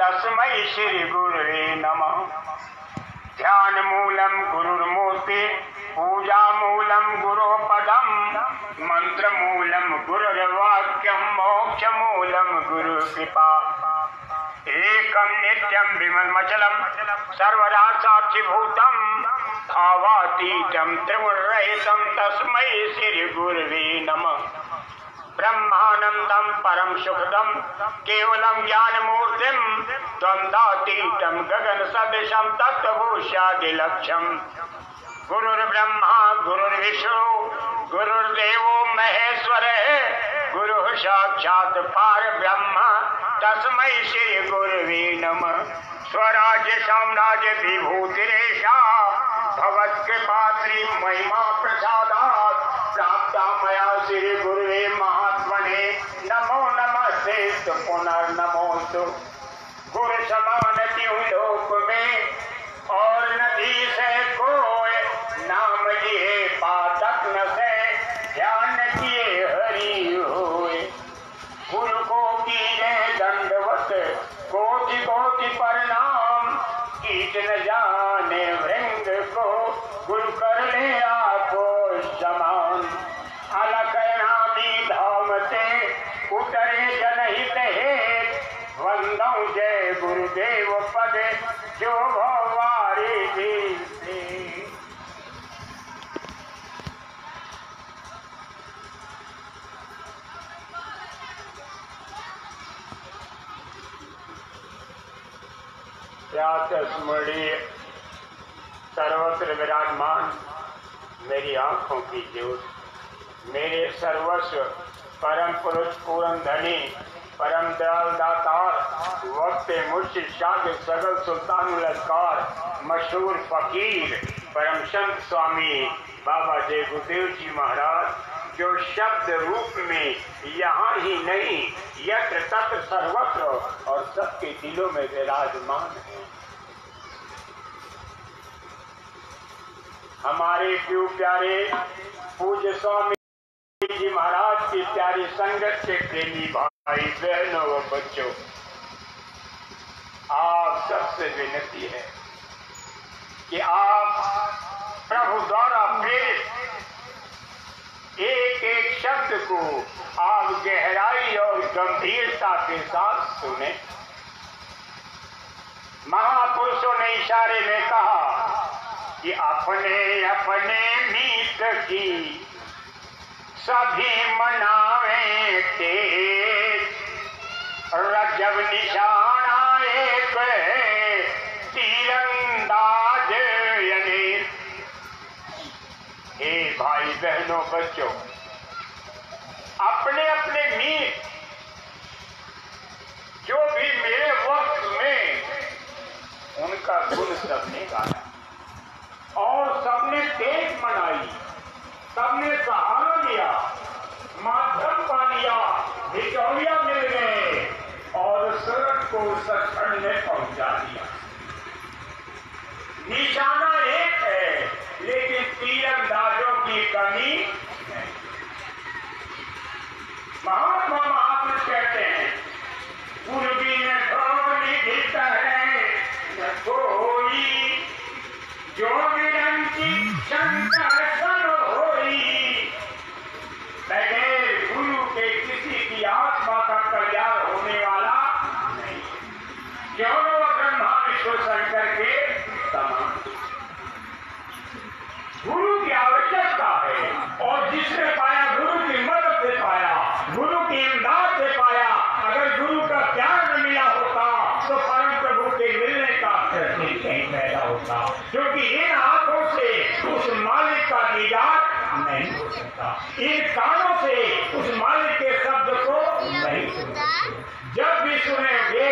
तस्मै श्री गुरुवे नमः। ध्यान मूलम गुरुर्मूर्ति, पूजा मूलम गुरुपदम, मंत्र मूलम गुरुर्वाक्यम, मोक्ष मूलम गुरु कृपा। एकम नित्यम विमलमचलम सर्वदा साक्षिभूतम, भावातीतम त्रिगुणरहितम तस्मै श्री गुरुवे नमः। ब्रह्मानंदम परम सुखदम केवलम ज्ञान मूर्तिम, द्वंद्वातीतम गगन सदृशम तत्वभूषादिलक्ष्यम। गुरुर्ब्रह्मा गुरुर्विष्णु गुरुर्देवो महेश्वर, गुरु साक्षात पार ब्रह्म तस्मै श्री गुरुवे नमः। स्वराज्य साम्राज्य विभूतिरेशा, भगवत्कृपात्री महिमा प्रसादात् प्राप्ता मया श्री गुरुवे महात्मने नमो नमस्ते पुनर्नमोस्तु। गुरु समान त्यों लोक में और नदी से कोय, नाम लिए पातक न से ध्यान किए हरि होए। गुरु को कीजे दंडवत कोटि कोटि प्रणाम, कीट न जाने भृंग को गुरु कर ले आपो समान। अलग नामी धाम से उतरे जनहित हेत, वंदौ जय गुरुदेव पद जो भवारी जी। प्रातः स्मरणीय सर्वत्र विराजमान मेरी आंखों की ज्योत, मेरे सर्वस्व परम पुरुष पूर्ण धनी परम दयाल दातार, वक्त मुर्शिद शागिर्द सगल सुल्तान लश्कार, मशहूर फकीर परम संत स्वामी बाबा जय गुरुदेव जी महाराज, जो शब्द रूप में यहाँ ही नहीं यत्र तत्र सर्वत्र और सबके दिलों में विराजमान है। हमारे क्यों प्यारे पूज्य स्वामी जी महाराज की प्यारी संगत के प्रेमी भाई बहनों व बच्चों, आप सबसे विनती है कि आप प्रभु द्वारा प्रेरित एक एक शब्द को आप गहराई और गंभीरता के साथ सुने। महापुरुषों ने इशारे में कहा कि अपने अपने मीत की सभी मनावे तेज, रजब निशाना एक तीरंदाज यने। हे भाई बहनों बच्चों, अपने अपने मीत जो भी मेरे वक्त में उनका गुण सबने गाया और सबने तेज मनाई, सबने सहारा लिया, माध्यम पा लिया, भिजौलिया मिल गए और सड़क को सचखंड में पहुंचा दिया। निशाना एक है लेकिन तीरंदाजों की कमी नहीं। महात्मा महापुरुष कहते हैं, गुरु भी न थोड़ी भित है न कोई, जो विरंची शंकर सन होई। बगैर गुरु के किसी की आत्मा का कल्याण होने वाला नहीं। क्यों ब्रह्मा विष्णु शंकर के समान गुरु की आवश्यकता है, और जिसने पाया गुरु की मदद से पाया, गुरु की इमदाद से पाया। अगर गुरु का प्यार न मिला होता तो परम प्रभु के मिलने का प्रतीक नहीं पैदा होता, क्योंकि इन आंखों से उस मालिक का दीदार नहीं हो सकता, इन कानों से उस मालिक के शब्द को नहीं सुन सकते। जब भी सुनेंगे,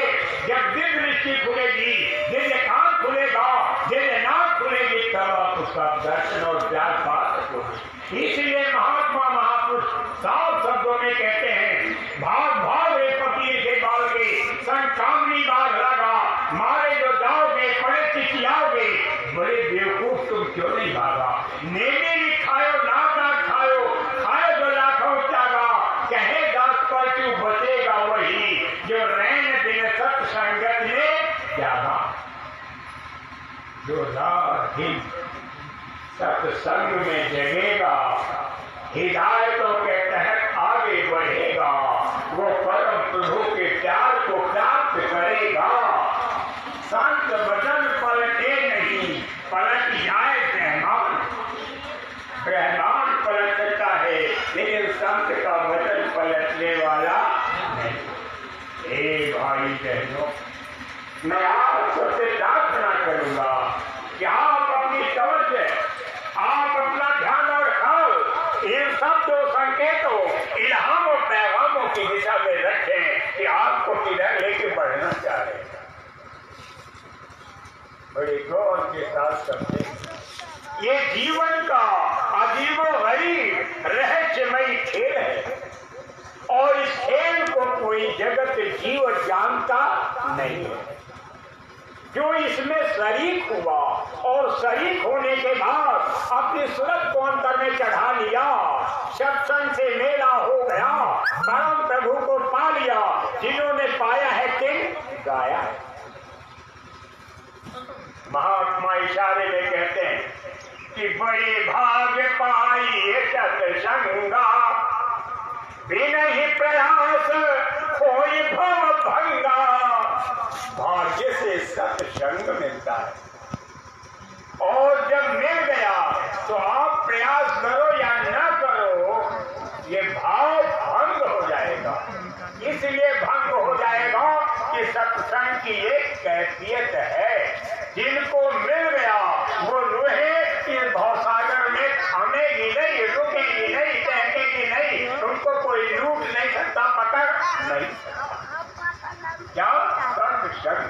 जब दिव्य दृष्टि खुलेगी, दिव्य कान खुलेगा, दिव्य नाक खुलेगी, तब आप उसका दर्शन और प्यार पा सकोगे। इसलिए महात्मा महापुरुष साफ शब्दों में कहते हैं, भाग भाग रे फकीर के बाल के संग कामनी बाग लगा, मारे जो जाओगे पड़े चिचियाओगे, बड़े बेवकूफ तुम क्यों नहीं भागा। नेमे भी खायो ना खायो, खाए जो लाखों त्यागा, कहे दास पर क्यों बचेगा वही, जो रैन दिन सत्संगत में जागा। जो रात दिन सत्संग में जगेगा, हिदायतों के तहत आगे बढ़ेगा, वो परम प्रभु के प्यार को प्राप्त करेगा। संत वचन पलटे नहीं, पलट जाए ब्रह्मांड। ब्रह्मांड पलट सकता है लेकिन संत का वचन पलटने वाला नहीं। हे भाई बहनों, मैं आप सबसे प्रार्थना करूंगा कि आप अपनी तवज्जो, आप अपना ध्यान और ख्याल इन सब दो संकेतों, इल्हामों, पैगामों की दिशा में रखें कि आपको किधर लेके बढ़ना चाह रहे हैं। बड़े गौर के साथ समझें, ये जीवन का अजीबोगरीब रहस्यमयी खेल है और इस खेल को कोई जगत जीव जानता नहीं है। जो इसमें शरीक हुआ और शरीक होने के बाद अपनी सूरत को अंतर में चढ़ा लिया, सत्संग से मेला हो गया, परम प्रभु को पा लिया, जिन्होंने पाया है किंग गाया है। महात्मा इशारे में कहते हैं कि बड़े भाग्य पाई सत्संगा, बिना ही प्रयास कोई भव भंगा। भाग्य से सत्संग मिलता है और जब मिल गया तो आप प्रयास करो या न करो, ये भाव भंग हो जाएगा। इसलिए भंग हो जाएगा कि सत्संग की एक कैफियत है। जिनको मिल गया वो रूहे इस भवसागर में थमेगी नहीं, रुकेगी नहीं, टहकेगी नहीं, उनको कोई लूट नहीं सकता, पकड़ नहीं सकता। क्या सत्संग,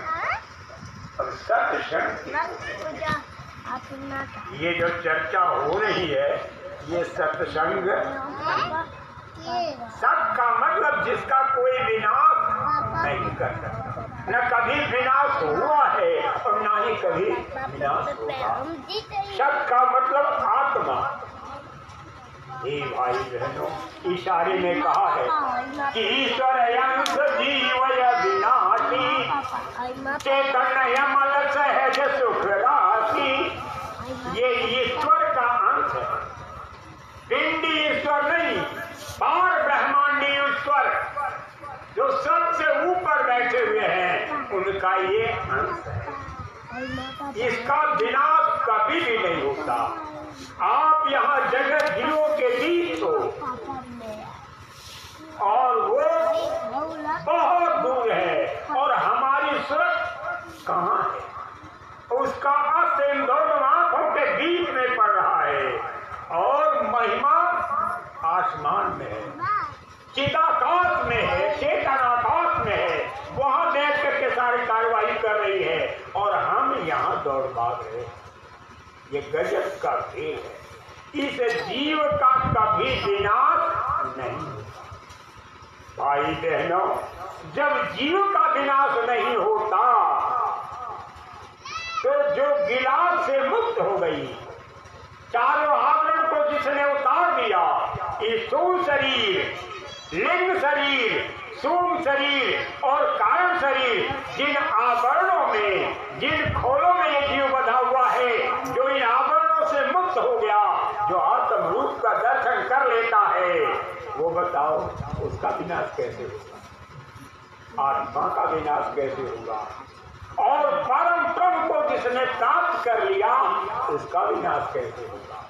और सत्संग ये जो चर्चा हो रही है, ये सत्संग सत का मतलब जिसका कोई विनाश नहीं कर सकता, न कभी विनाश हुआ है और न ही कभी विनाश होगा। सत का मतलब आत्मा। हे भाई बहनों, इशारे में कहा है कि ईश्वर अंश जीवय विनाशी, चैतन्य अमल सहज सुख राशि। ये ईश्वर का अंश है, पिंडी ईश्वर नहीं, पार ब्रह्मांडी ईश्वर जो सबसे ऊपर बैठे हुए हैं, उनका ये अंश है। इसका विनाश कभी भी नहीं होता। आप यहाँ जगत जीवों के बीच हो और वो बहुत दूर है और हमारी सूरत कहाँ है, उसका असर इन दोनों आंखों के बीच में पड़ रहा है और महिमा आसमान में है, चिदाकाश में है, चेतनाकाश में है, वहां बैठ करके सारी कार्रवाई कर रही है और हम यहाँ दौड़ भाग रहे हैं। ये गजब का खेल है। इस जीव का कभी विनाश नहीं। भाई बहनों, जब जीव का विनाश नहीं होता तो जो गिलास से मुक्त हो गई, चारों आवरण को जिसने उतार दिया, स्थूल शरीर, लिंग शरीर, सूक्ष्म शरीर और कारण शरीर, जिन आवरणों में, जिन खोलों में ये जीव बंधा हुआ है, जो इन आवरणों से मुक्त हो गया, जो आत्म रूप का दर्शन कर लेता है, वो बताओ उसका विनाश कैसे होगा? आत्मा का विनाश कैसे होगा? और परम प्रभु को जिसने प्राप्त कर लिया, उसका विनाश कैसे होगा?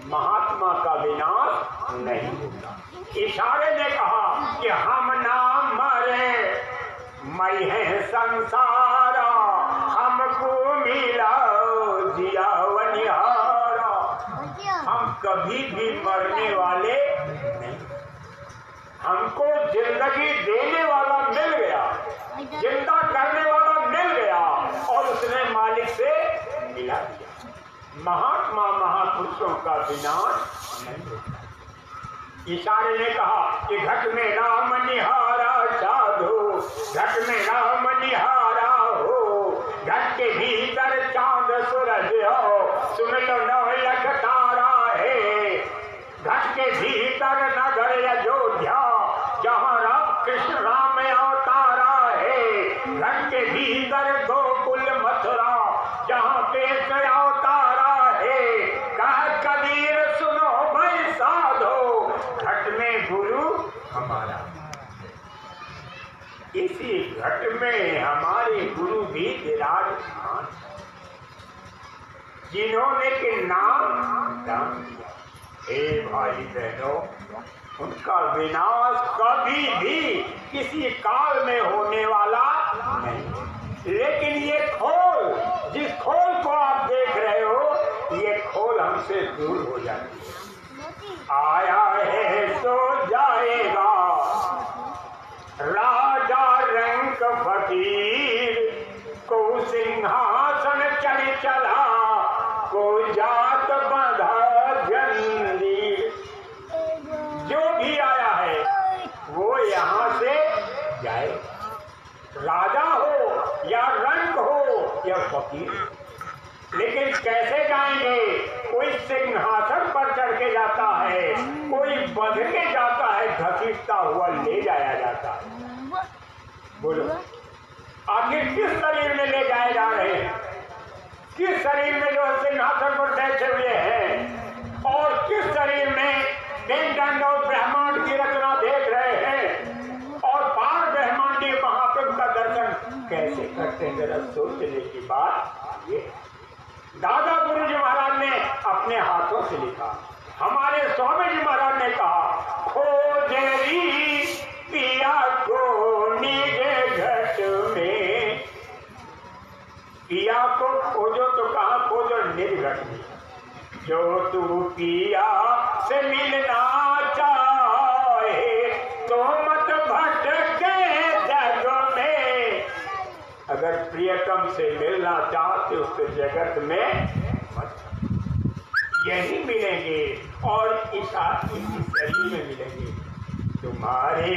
महात्मा का विनाश नहीं होगा। इशारे ने कहा कि हम ना मरे, मैं है संसार, हमको मिला जिया वनिहारा। हम कभी भी मरने वाले नहीं, हमको जिंदगी देने वाला मिल गया, जिंदा करने वाला मिल गया और उसने मालिक से मिला दिया। महात्मा महापुरुषों का विनाश नहीं होता। इशारे ने कहा कि घट में राम निहारा साधो, घट में राम निहारा हो, घट के भीतर चांद सूरज हो, सुन लो 9 लख तारा है। घट के भीतर नगर अयोध्या, जहाँ कृष्ण राम अवतारा है। घट के भीतर गोकुल इसी घट में हमारे गुरु भी विराजमान, जिन्होंने के नाम दान दिया। हे भाई बहनों, उनका विनाश कभी भी किसी काल में होने वाला नहीं। लेकिन ये खोल, जिस खोल को आप देख रहे हो, ये खोल हमसे दूर हो जाती है। आया है तो जाएगा, राजा रंक फकीर को सिंहासन चढ़ चला, को जात बंधा जंजीर। जो भी आया है वो यहाँ से जाए, राजा हो या रंक हो या फकीर। लेकिन कैसे जाएंगे? कोई सिंहासन पर चढ़ के जाता है, कोई बंध के जाता है, घसीटता हुआ ले जाया जाता है। बोलो, आखिर किस शरीर में ले जाए जा रहे हैं? किस शरीर में जो सिंहासन पर बैठे हुए हैं और किस शरीर में पिंड और ब्रह्मांड की रचना देख रहे हैं और पार ब्रह्मांडीय महाप्रभु का दर्शन कैसे करते हैं? जरा सोचने की बात ये। दादा गुरु जी महाराज ने अपने हाथों से लिखा, हमारे स्वामी जी महाराज ने कहा, खोजरी पिया को निज घट में। पिया को खोजो तो कहाँ खोजो? निज घट में। जो तू पिया से मिलना चाहे तो मत भटके जग में। अगर प्रियतम से मिलना चाहते उसके जगत में मत, यही मिलेंगे और इसी शरीर में मिलेंगे। तुम्हारे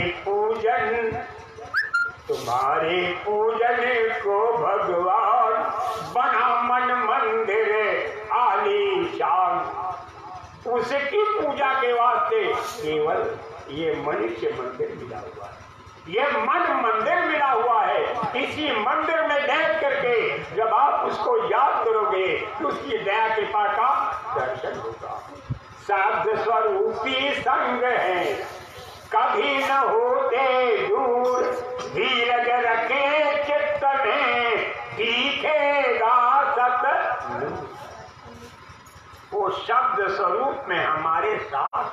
पूजन को भगवान बना मन मंदिर आलीशान। उसकी पूजा के वास्ते केवल ये मनुष्य मंदिर मिला हुआ है, ये मन मंदिर मिला हुआ है। इसी मंदिर में बैठ करके जब आप उसको याद करोगे तो उसकी दया कृपा का दर्शन होगा। शब्द स्वरूपी संग है, कभी न होते दूर, धीरज रखे चित्त में, दिखेगा सत। वो शब्द स्वरूप में हमारे साथ,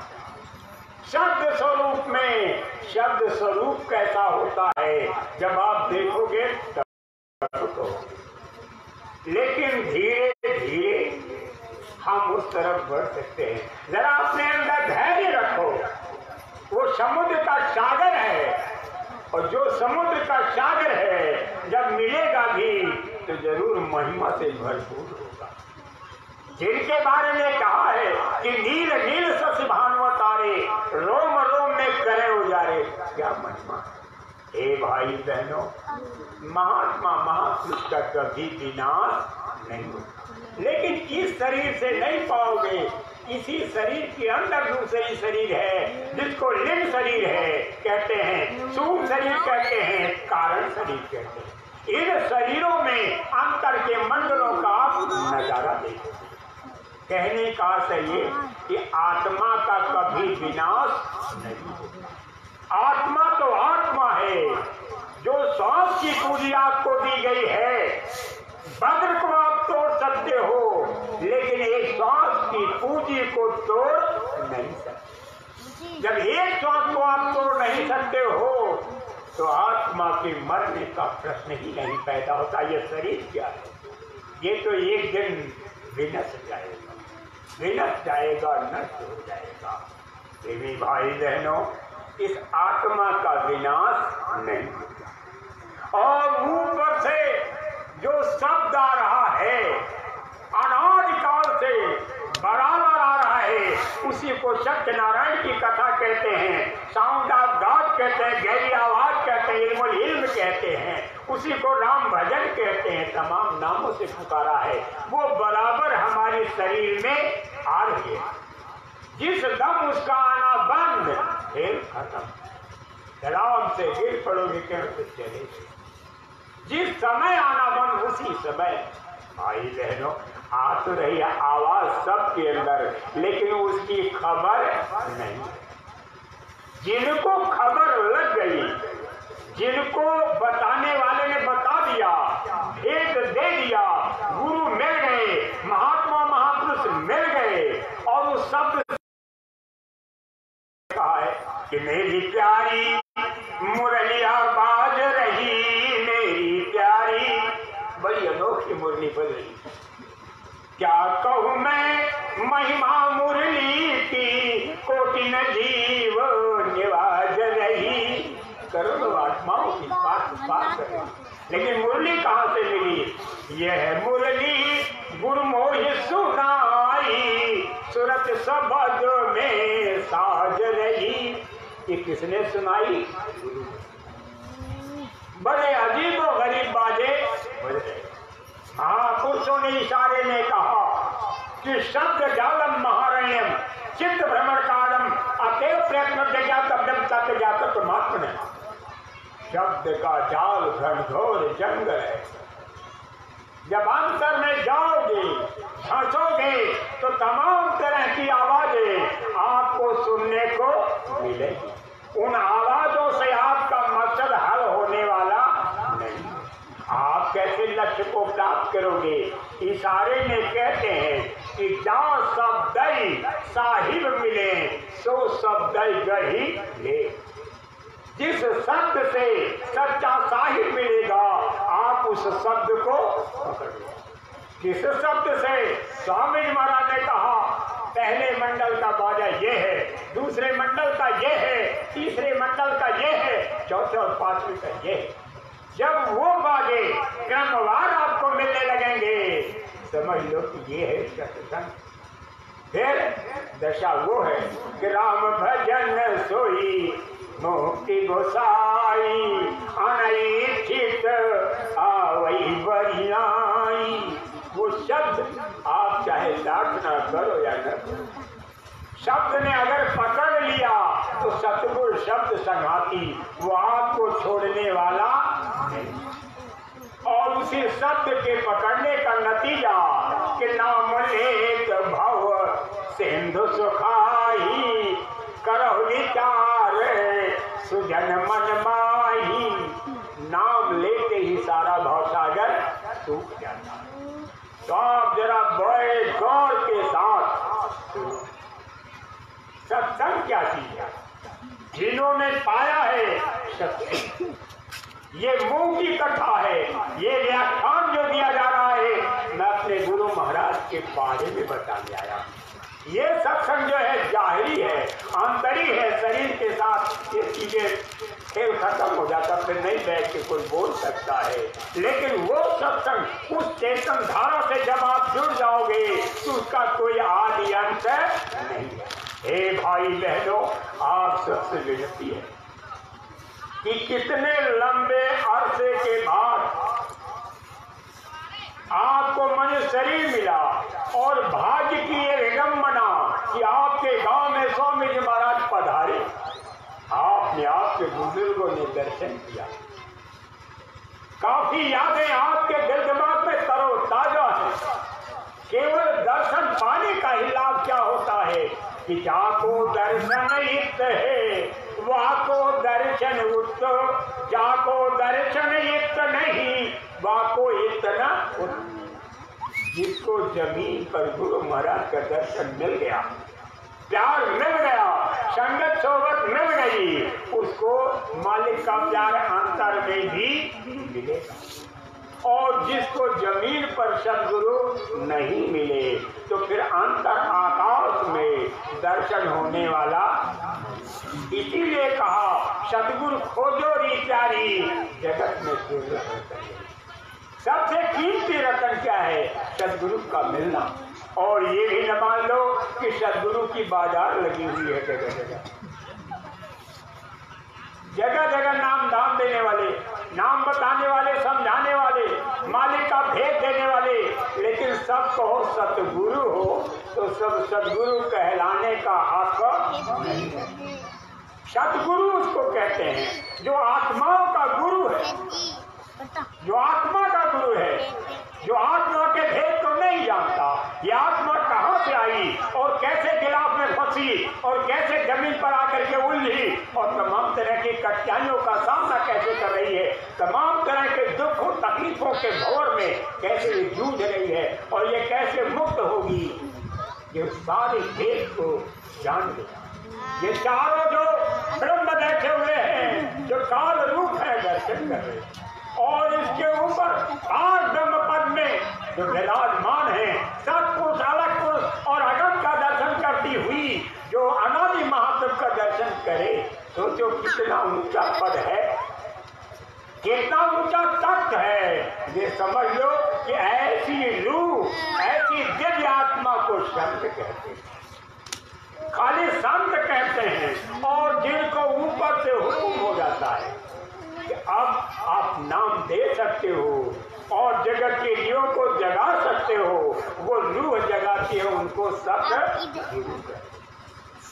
शब्द स्वरूप में। शब्द स्वरूप कैसा होता है जब आप देखोगे तब तो, लेकिन धीरे धीरे हम उस तरफ बढ़ सकते हैं। जरा अपने अंदर धैर्य रखो। वो समुद्र का सागर है और जो समुद्र का सागर है जब मिलेगा भी तो जरूर महिमा से भरपूर होगा। जिनके बारे में कहा है कि नील नील सस भानुआ तारे, रोम रोम में करे उजारे, क्या महिमा। हे भाई बहनों, महात्मा महापुरुष का कभी विनाश नहीं होता। लेकिन इस शरीर से नहीं पाओगे। इसी शरीर के अंदर दूसरी शरीर है जिसको लिंग शरीर है कहते हैं, सूक्ष्म शरीर कहते हैं, कारण शरीर कहते हैं। इन शरीरों में अंतर के मंडलों का आप नजारा देखो। कहने का अर्थ ये कि आत्मा का कभी विनाश नहीं होता। आत्मा तो आत्मा है। जो सांस की पूंजी आपको दी गई है, वज्र को आप तोड़ सकते हो, लेकिन एक सांस की पूंजी को तोड़ नहीं सकते। जब एक सांस को आप तोड़ नहीं सकते हो तो आत्मा के मरने का प्रश्न ही नहीं पैदा होता। ये शरीर क्या है? ये तो एक दिन विनष्ट जाएगा, विनष्ट जाएगा, नष्ट हो जाएगा। प्रेमी भाई बहनों, इस आत्मा का विनाश नहीं होता। और ऊपर से जो शब्द आ रहा है, अनादिकाल से बराबर आ रहा है, उसी को सत्यनारायण की कथा कहते हैं, साउंड ऑफ गॉड कहते हैं, गहरी आवाज कहते हैं, इल्मुल इल्म कहते हैं, उसी को राम भजन कहते हैं। तमाम नामों से पुकारा है। वो बराबर हमारे शरीर में आ रही है। जिस दम उसका आना बंद, फिर खत्म। आराम से गिर पड़ोगे कैसे चलेगी। जिस समय आना बंद, उसी समय। भाई बहनों, आ तो रही है आवाज सबके अंदर, लेकिन उसकी खबर नहीं। जिनको खबर लग गई जिनको बताने वाले ने बता दिया, भेद दे दिया, गुरु मिल गए, महात्मा महापुरुष मिल गए, और उस शब्द कहा है कि मेरी प्यारी मुरलिया बाज रही, मेरी प्यारी, बड़ी अनोखी मुरली बज रही। क्या कहूँ मैं महिमा मुरली की, कोटि न जीव निवाज रही, करोड़ों आत्माओं की बात कर रही, लेकिन मुरली कहाँ से मिली? यह मुरली गुरमोहि सुनाई, सूरत सबद में साज रही। ये किसने सुनाई? बड़े अजीब और गरीब बाजे बज रहे। हाँ, पुरुषों ने इशारे में कहा कि शब्द जालम महारण्यम चित्त भ्रमण कालम अतएव प्रयत्न तक जाकर परमात्मा ने। शब्द का जाल घनघोर जंगल है। जब अंतर में जाओगे, धंसोगे, तो तमाम तरह की आवाजें आपको सुनने को मिलेगी। उन आवाजों से आपका मकसद हल होने वाला नहीं। आप कैसे लक्ष्य को प्राप्त करोगे? इशारे में कहते हैं कि जहाँ शब्दई साहिब मिले, सो शब्दई गढ़ी ले। जिस शब्द से सच्चा साहिब मिलेगा, आप उस शब्द को पकड़ लो। किस शब्द से? स्वामी महाराज ने कहा पहले मंडल का बाजा ये है, दूसरे मंडल का ये है, तीसरे मंडल का ये है, चौथे और पांचवें का ये है। जब वो बाजे क्रमवार आपको मिलने लगेंगे, समझ लो कि ये है सत्संग। फिर दशा वो है कि राम भजन सोई मुक्ति गोसाई, अनैच्छित आवई बरियाई। वो शब्द आप चाहे प्रार्थना करो या न करो, शब्द ने अगर पकड़ लिया तो सतगुरु शब्द संघाती, वो आपको छोड़ने वाला नहीं। और उसी शब्द के पकड़ने का नतीजा कि नाम लेत भव सिंधु सुखाई, करहु विचार सुजन मन माही। नाम लेते ही सारा भवसागर सूख जाता है। तो आप जरा बड़े गौर के साथ, सत्संग क्या चीज है? जिन्होंने पाया है सत्संग, ये मुंह की कथा है, ये व्याख्यान जो दिया जा रहा है, मैं अपने गुरु महाराज के बारे में बताने आया। ये सत्संग जो है जाहिरी है, आंतरी है, शरीर के साथ ये चीजें खेल खत्म हो जाता, फिर नहीं बैठ के कोई बोल सकता है। लेकिन वो सत्संग उस चेतन धारा से जब आप जुड़ जाओगे तो उसका कोई आदि अंत नहीं है। हे भाई बहनों, आप सबसे विनती है कि कितने लंबे अरसे के बाद आपको मनुष्य शरीर मिला और भाग्य की ये विडंबना कि आपके गांव में स्वामी जी महाराज पधारे। आपने आपके बुजुर्गों ने दर्शन किया, काफी यादें आपके दिल दिमाग में तरोताजा है। केवल दर्शन पाने का ही लाभ क्या होता है कि जाको दर्शन युक्त है, वाको दर्शन उक्त, जाको दर्शन युक्त नहीं, वाको इतना उक्त। जिसको जमीन पर गुरु महाराज का दर्शन मिल गया, प्यार मिल गया, संगत सोबत मिल गई, उसको मालिक का प्यार अंतर में भी मिलेगा। और जिसको जमीन पर सद्गुरु नहीं मिले तो फिर अंतर आकाश में दर्शन होने वाला। इसीलिए कहा सद्गुरु खोजो री प्यारी, जगत में सबसे कीमती रतन क्या है? सद्गुरु का मिलना। और ये भी न मान लो कि सद्गुरु की बाजार लगी हुई है जगह जगह, जगह जगह नाम दान देने वाले, नाम बताने वाले, समझाने वाले, मालिक का भेद देने वाले। लेकिन सब कहो सतगुरु हो तो सब सदगुरु कहलाने का हक नहीं है। सतगुरु उसको कहते हैं जो आत्माओं का गुरु है, जो आत्मा का गुरु है, जो आत्मा के भेद को नहीं जानता। ये आत्मा कहाँ से आई और कैसे गिलाफ में फंसी और कैसे जमीन पर आकर के उलझी और तमाम तरह की कठिनाइयों का सामना कैसे कर रही है, तमाम तरह के दुखों तकलीफों के भंवर में कैसे ये जूझ रही है और ये कैसे मुक्त होगी, ये सारे भेद को जान लिया। ये चारों जो ब्रह्म बैठे हुए हैं, जो काल रूप है, दर्शन कर रहे हैं और इसके ऊपर आठ ब्रह्म पद में जो विराजमान है, सत्पुरुष, अलग पुरुष और अगम का दर्शन करती हुई जो अनादि महात्म का दर्शन करे, सोचो कितना ऊंचा पद है, कितना ऊंचा तख्त है। ये समझ लो कि ऐसी रूह, ऐसी दिव्य आत्मा को संत कहते हैं, खाली संत कहते हैं। और जिनको ऊपर से हुक्म हो जाता है कि अब आप नाम दे सकते हो और जगत के जीवों को जगा सकते हो, वो रूह जगाती है उनको सब।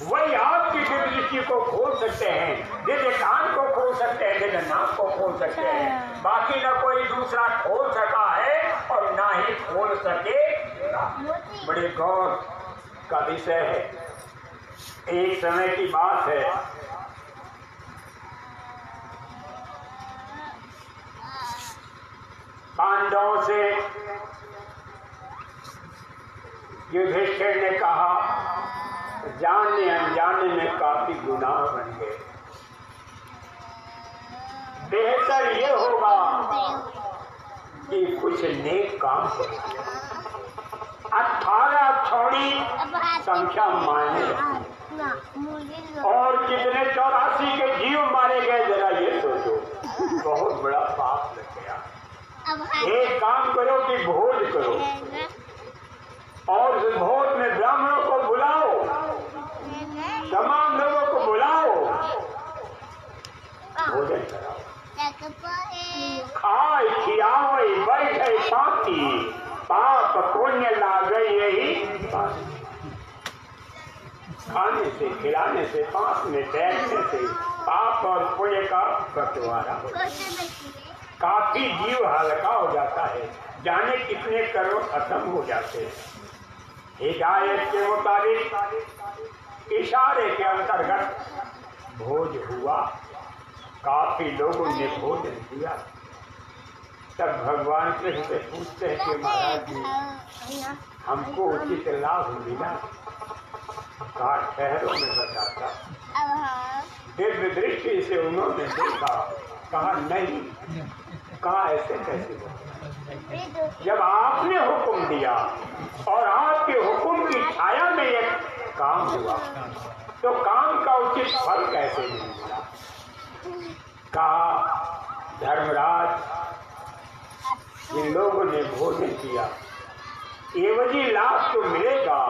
वही आपकी दिव्य दृष्टि को खोल सकते हैं, दिव्य कान को खोल सकते हैं, दिव्य नाक को खोल सकते हैं, बाकी न कोई दूसरा खोल सका है और ना ही खोल सकेगा। बड़े गौर का विषय है। एक समय की बात है, पांडवों से युधिष्ठिर ने कहा, जानने अनजाने में काफी गुनाह बन गए, बेहतर ये होगा कि कुछ नेक काम करो। 18 थोड़ी संख्या मायने और कितने 84 के जीव मारे गए, जरा ये सोचो, बहुत बड़ा पाप लग गया। एक काम करो कि भोज करो और उस भोज में ब्राह्मणों को बुलाओ, तमाम लोगों को बुलाओ, भोजन कराओ, खाए खियाओ, बैठे पाती, पाप पुण्य लागे यही बात। खाने से, खिलाने से, पास में बैठने से पाप और पुण्य का बंटवारा हो, काफी जीव हल्का हो जाता है, जाने कितने करोड़ खत्म हो जाते हैं। हिदायत के मुताबिक इशारे के अंतर्गत भोज हुआ, काफी लोगों ने भोजन किया। तब भगवान कृष्ण से पूछते हैं कि महाराज जी, हमको उचित लाभ मिला? कहा शहरों में बताता। दिव्य दृष्टि से उन्होंने देखा, कहा नहीं, कहा ऐसे कैसे हो? जब आपने हुक्म दिया और आपके हुक्म की छाया में एक काम हुआ, तो काम का उचित फल कैसे नहीं मिला? कहा धर्मराज, जिन लोगों ने भोजन किया एवजी लाभ तो मिलेगा,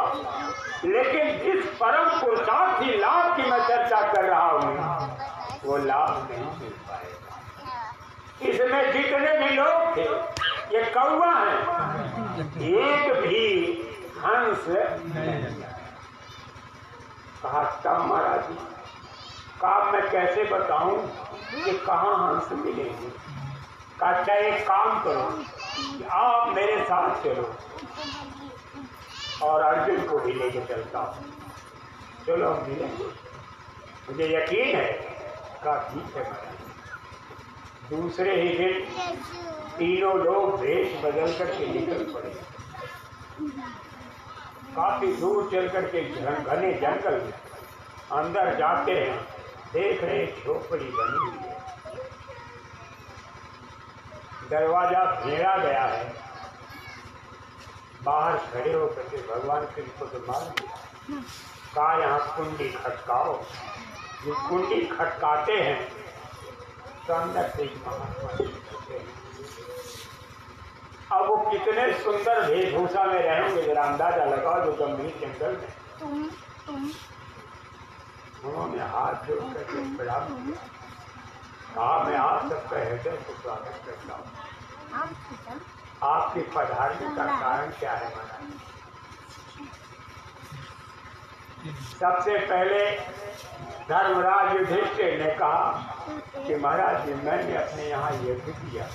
लेकिन जिस परम पुरुषार्थी लाभ की मैं चर्चा कर रहा हूँ, वो लाभ नहीं मिल पाएगा। इसमें जितने भी लोग थे, ये कौवा है, एक भी हंस नहीं। कहा तब महाराज जी, काम मैं कैसे बताऊं कि कहाँ हंस मिलेंगे? कहा अच्छा एक काम करो, आप मेरे साथ चलो और अर्जुन को भी लेके चलता हूँ, चलो हम मिलेंगे, मुझे यकीन है। कहा ठीक है महाराज। दूसरे ही दिन तीनों लोग भेष बदल करके निकल पड़े, काफी दूर चल करके घने जंगल में अंदर जाते हैं, देख रहे झोपड़ी बनी हुई है, दरवाजा घेरा गया है, बाहर खड़े होकर के भगवान कृष्ण को तो मार दिया। कहा यहाँ कुंडी खटकाओ। जो कुंडी खटकाते हैं तो अंदर से महात्मा। अब वो कितने सुंदर वेशभूषा में रहेंगे, जरा अंदाजा लगाओ, जो गंभीर जंगल में। उन्होंने हाथ जोड़ करके प्रणाम किया, कहा मैं आप सबका हृदय से स्वागत करता हूँ। आपके पधारने का कारण क्या है महाराज? सबसे पहले धर्मराज युधिष्ठिर ने कहा कि महाराज जी, मैंने अपने यहाँ यज्ञ किया,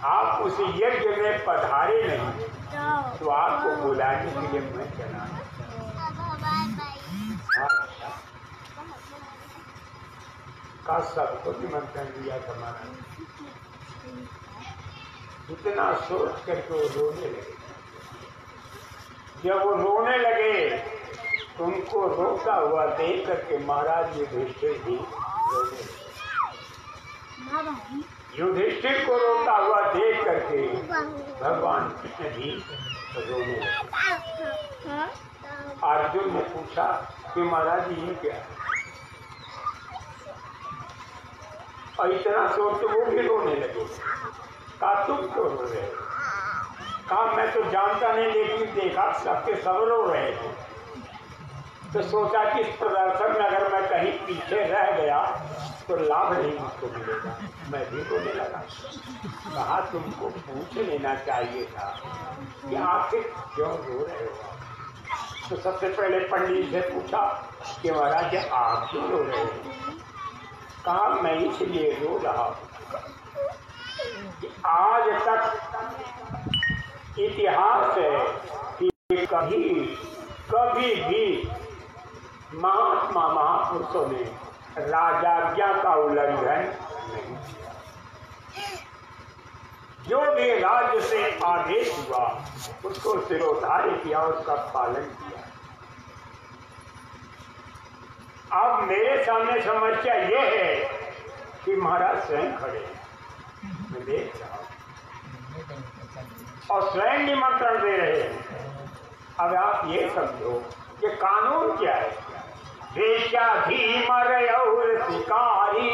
आप उस यज्ञ में पधारे नहीं, तो आपको बुलाने के लिए मैं चला। अच्छा, का सबको निमंत्रण दिया था महाराज। इतना सोच करके वो रोने लगे। जब वो रोने लगे तो उनको रोता हुआ देख करके महाराज युधिष्ठिर भी रोने लगे। युधिष्ठिर को रोता हुआ देख करके भगवान कृष्ण भी रोने लगे। अर्जुन ने पूछा कि महाराज ये क्या है? और इतना सोच तो वो भी रोने लगे। कहा तुम क्यों रो रहे हो? कहा मैं तो जानता नहीं, लेकिन देखा सबके सब रो रहे थे तो सोचा कि इस प्रदर्शन में अगर मैं कहीं पीछे रह गया तो लाभ नहीं मुझको मिलेगा, मैं भी रोने लगा। कहा तुमको पूछ लेना चाहिए था कि आखिर क्यों रो रहे हो? तो सबसे पहले पंडित से पूछा कि महाराज आप क्यों रो रहे हो? कहा मैं इसलिए रो रहा हूँ कि आज तक इतिहास है कि कभी भी महात्मा महापुरुषों ने राजाज्ञा का उल्लंघन नहीं किया। जो भी राज्य से आदेश हुआ उसको सिरोधार्य किया, उसका पालन किया। अब मेरे सामने समस्या ये है कि महाराज स्वयं खड़े हैं, मैं देख रहा हूं और स्वयं निमंत्रण दे रहे हैं। अब आप ये समझो कि कानून क्या है? वेश्याधीमर और शिकारी,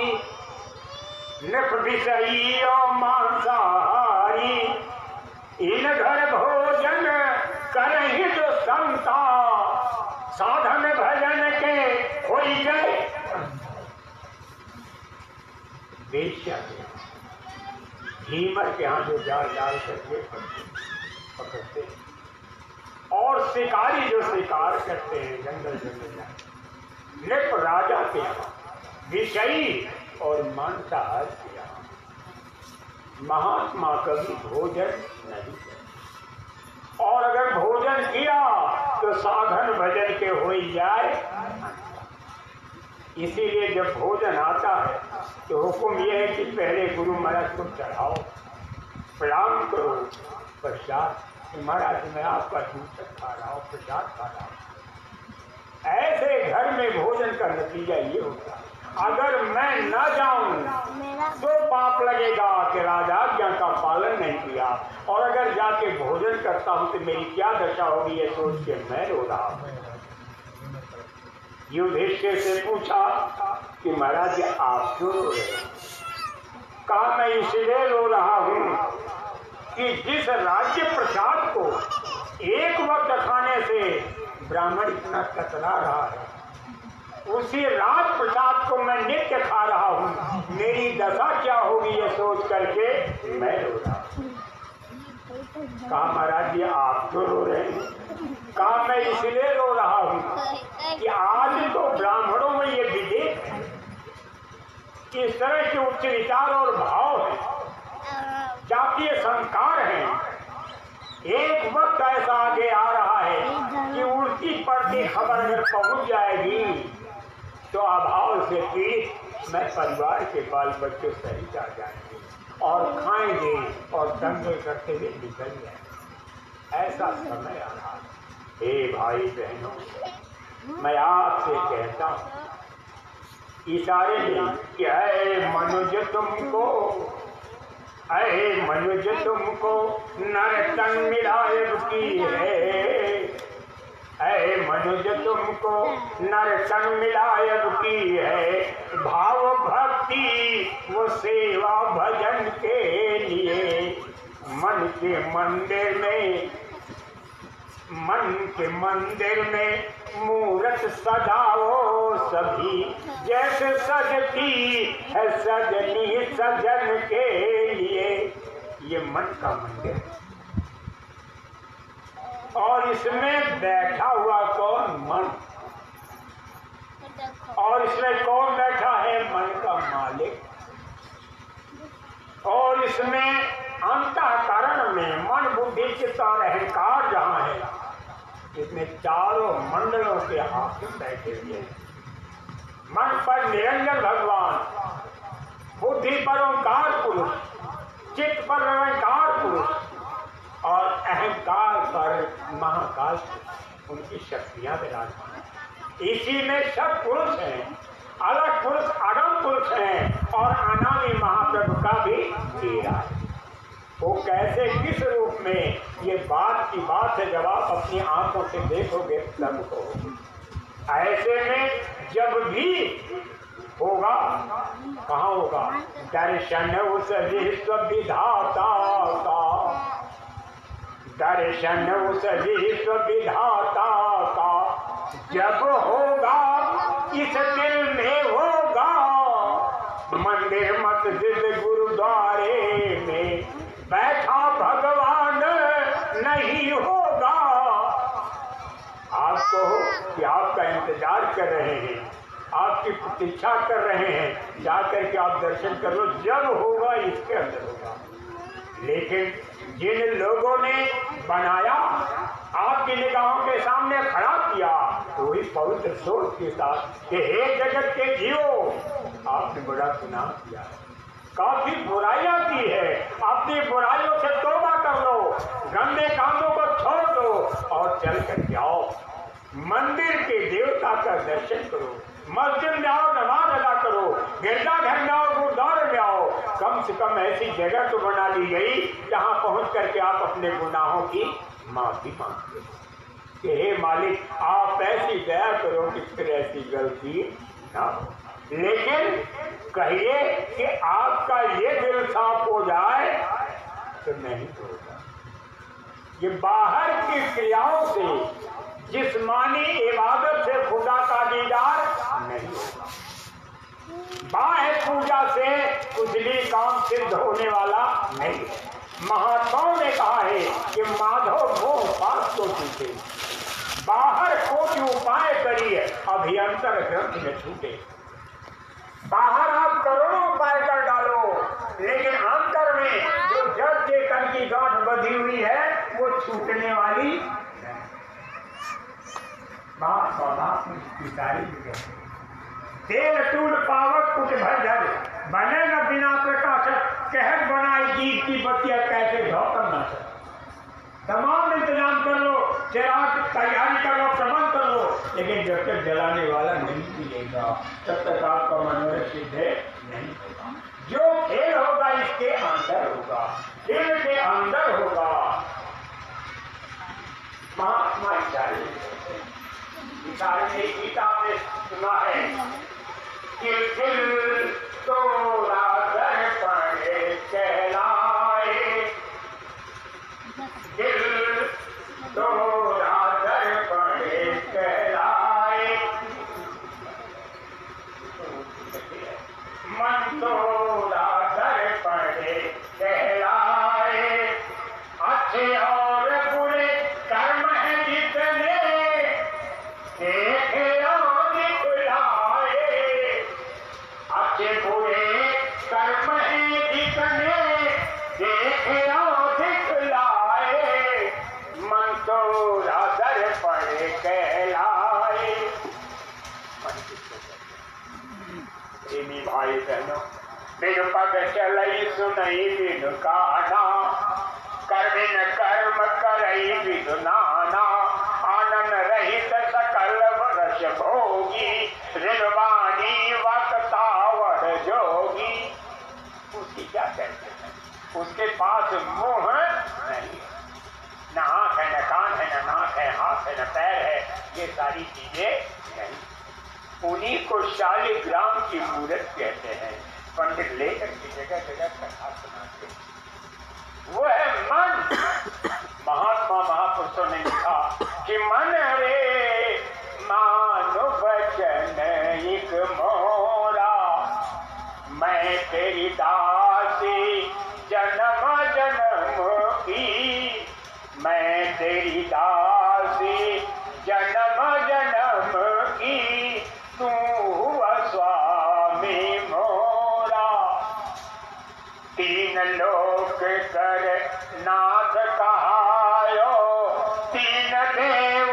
नृप विषयी और मांसाहारी, इन घर भोजन करहि जो संता, साधन भजन के होई गए। वेश्या धीमर के यहाँ जो जाल डाल करके पकड़ते और शिकारी जो शिकार करते हैं जंगल जंगल जाए। नृप राजा के यहाँ विषयी और मांसाहार के यहाँ महात्मा कभी भोजन नहीं करते, और अगर भोजन किया तो साधन भजन के हो ही जाए। इसीलिए जब भोजन आता है तो हुक्म यह है कि पहले गुरु महाराज को चढ़ाओ, प्रणाम करो, पश्चात महाराज मैं आपका दूसरा खा रहा हूँ, प्रसाद खा रहा हूँ। ऐसे घर में भोजन का नतीजा ये होता है, अगर मैं न जाऊं तो पाप लगेगा कि राजाज्ञा का पालन नहीं किया, और अगर जाके भोजन करता हूं तो मेरी क्या दशा होगी ये सोच के मैं रो रहा हूं। युधिष्ठिर से पूछा कि महाराज आप क्यों रो रहे हैं? कहा मैं इसलिए रो रहा हूं कि जिस राज्य प्रसाद को एक वक्त खाने से ब्राह्मण इतना कतरा रहा है, उसी राज प्रसाद को मैं नित्य खा रहा हूँ, मेरी दशा क्या होगी ये सोच करके मैं रो रहा हूँ। कहा महाराज जी आप क्यों रो रहे हैं? कहा मैं इसलिए रो रहा हूँ कि आज तो ब्राह्मणों में ये विवेक है, इस तरह के उच्च विचार और भाव है, जातीय संस्कार है। एक वक्त ऐसा आगे आ रहा है कि उल्टी पड़ती खबर अगर पहुंच जाएगी तो अभाव से पीड़ित मैं परिवार के बाल बच्चों सहित आ जाएंगे और खाएंगे और दंगल करते हुए निकल जाएंगे। ऐसा समय आ रहा है। हे भाई बहनों, मैं आपसे कहता हूँ इशारे में कि ऐ मनुज तुमको, ऐ मनुज तुमको नर तन मिलायब की है, ऐ मनुज तुमको नर तन मिलायब की है, भाव भक्ति वो सेवा भजन के लिए मन के मंदिर में मूरत सजाओ सभी, जैसे सजती है सजनी सजन के लिए। ये मन का मंदिर है और इसमें बैठा हुआ कौन? मन। और इसमें कौन बैठा है? मन का मालिक। और इसमें अंतःकरण में मन बुद्धि चित्त और अहंकार जहाँ है इसमें चारों मंडलों के हाकिम बैठे हुए हैं। मन पर निरंजन भगवान, बुद्धि पर ओंकार पुरुष, चित्त पर निरंकार पुरुष और अहंकार पर महाकाल पुरुष, उनकी शक्तियां विराजमान। इसी में सब पुरुष हैं, अलग पुरुष अगम पुरुष हैं और अनामी महाप्रभु का भी हीरा है। वो कैसे किस रूप में, ये बात की बात है, जब आप अपनी आंखों से देखोगे तब कहोगे। ऐसे में जब भी होगा, कहाँ होगा? दर्शन उस विश्व विधाता का, दर्शन उस विश्व विधाता का जब होगा, इस दिल में होगा। मंदिर मस्जिद गुरुद्वारे में बैठा भगवान नहीं होगा। आपको कि आपका इंतजार कर रहे हैं, आपकी प्रतीक्षा कर रहे हैं, जाकर के आप दर्शन कर लो, जब होगा इसके अंदर होगा। लेकिन जिन लोगों ने बनाया, आपकी निगाहों के सामने खड़ा किया, तो वही पवित्र सोच के साथ कि हे जगत के जीवो, आपने बड़ा गुनाह किया, काफी बुराइयां की है, अपनी बुराइयों से तौबा कर लो, गंदे कामों को छोड़ दो और चल कर जाओ, मंदिर के देवता का दर्शन करो, मस्जिद में आओ, नमाज अदा करो, गिरजाघर में आओ, गुरुद्वारे में आओ। कम से कम ऐसी जगह तो बना दी गई जहां पहुंच करके आप अपने गुनाहों की माफी मांगते हो कि हे मालिक, आप ऐसी दया करो कि फिर ऐसी गलती ना हो। लेकिन कहिए कि आपका ये दिल साफ हो जाए तो नहीं होगा। ये बाहर की क्रियाओं से, जिस्मानी इबादत से खुदा का दीदार नहीं होगा। बाह्य पूजा से कुछ भी काम सिद्ध होने वाला नहीं है। महात्माओं ने कहा है कि माधव मोह पास को छूटे, बाहर कोटि उपाय करिए अभियंतर ग्रंथ में छूटे। बाहर आप करोड़ों उपाय कर डालो, लेकिन अंतर में जो जड़ के कण की गांठ बंधी हुई है वो छूटने वाली तेल टूट पावक कुछ भर बने न बिना प्रकाशक, कहत बनाई दीप की बत्तियां कैसे धोकर न सके। तमाम इंतजाम कर लो, चिराग तैयारी कर लो, प्रबंध कर लो, लेकिन जब तक जलाने वाला नहीं मिलेगा तब तक आपका मनोरथ सिद्ध नहीं होगा। जो खेल होगा इसके अंदर होगा, दिल के अंदर होगा। महात्मा गीता में सुना है कि दिल तोड़ा दर्पण कहलाए, दिल तोड़ा दर्पण कहलाए, मन तोड़ा दर्पण कहलाए। अच्छे और बुरे कर्म है जितने देखे और दिखलाए, अच्छे बुरे कर्म है जितने देखे और दिखलाए, मन तोड़ा दर्पण कहलाए। प्रेमी भाई बहनों, बिन पग चलई सुनई बिन गाना, कर बिन कर्म करई बिन नाना, आनंद रहित सकल वर्ष भोगी, ऋणवाणी वक्तावर जोगी। उसकी क्या कहते हैं? उसके पास मुंह नहीं, न आंख है, न कान है, न नाक है, हाथ है, न पैर है, ये सारी चीजें नहीं। उन्हीं को शालिग्राम की मूर्त कहते हैं। पंडित लेकर की जगह जगह कथा सुनाते हैं। वो है मन। महात्मा महापुरुषों ने लिखा कि मन रे मानो वचन एक मोरा, मैं तेरी दासी जन्म जन्म की, मैं तेरी दासी जन्म जन्म की, तू हुआ स्वामी मोरा। तीन लोक कर नाथ कहायो, तीन देव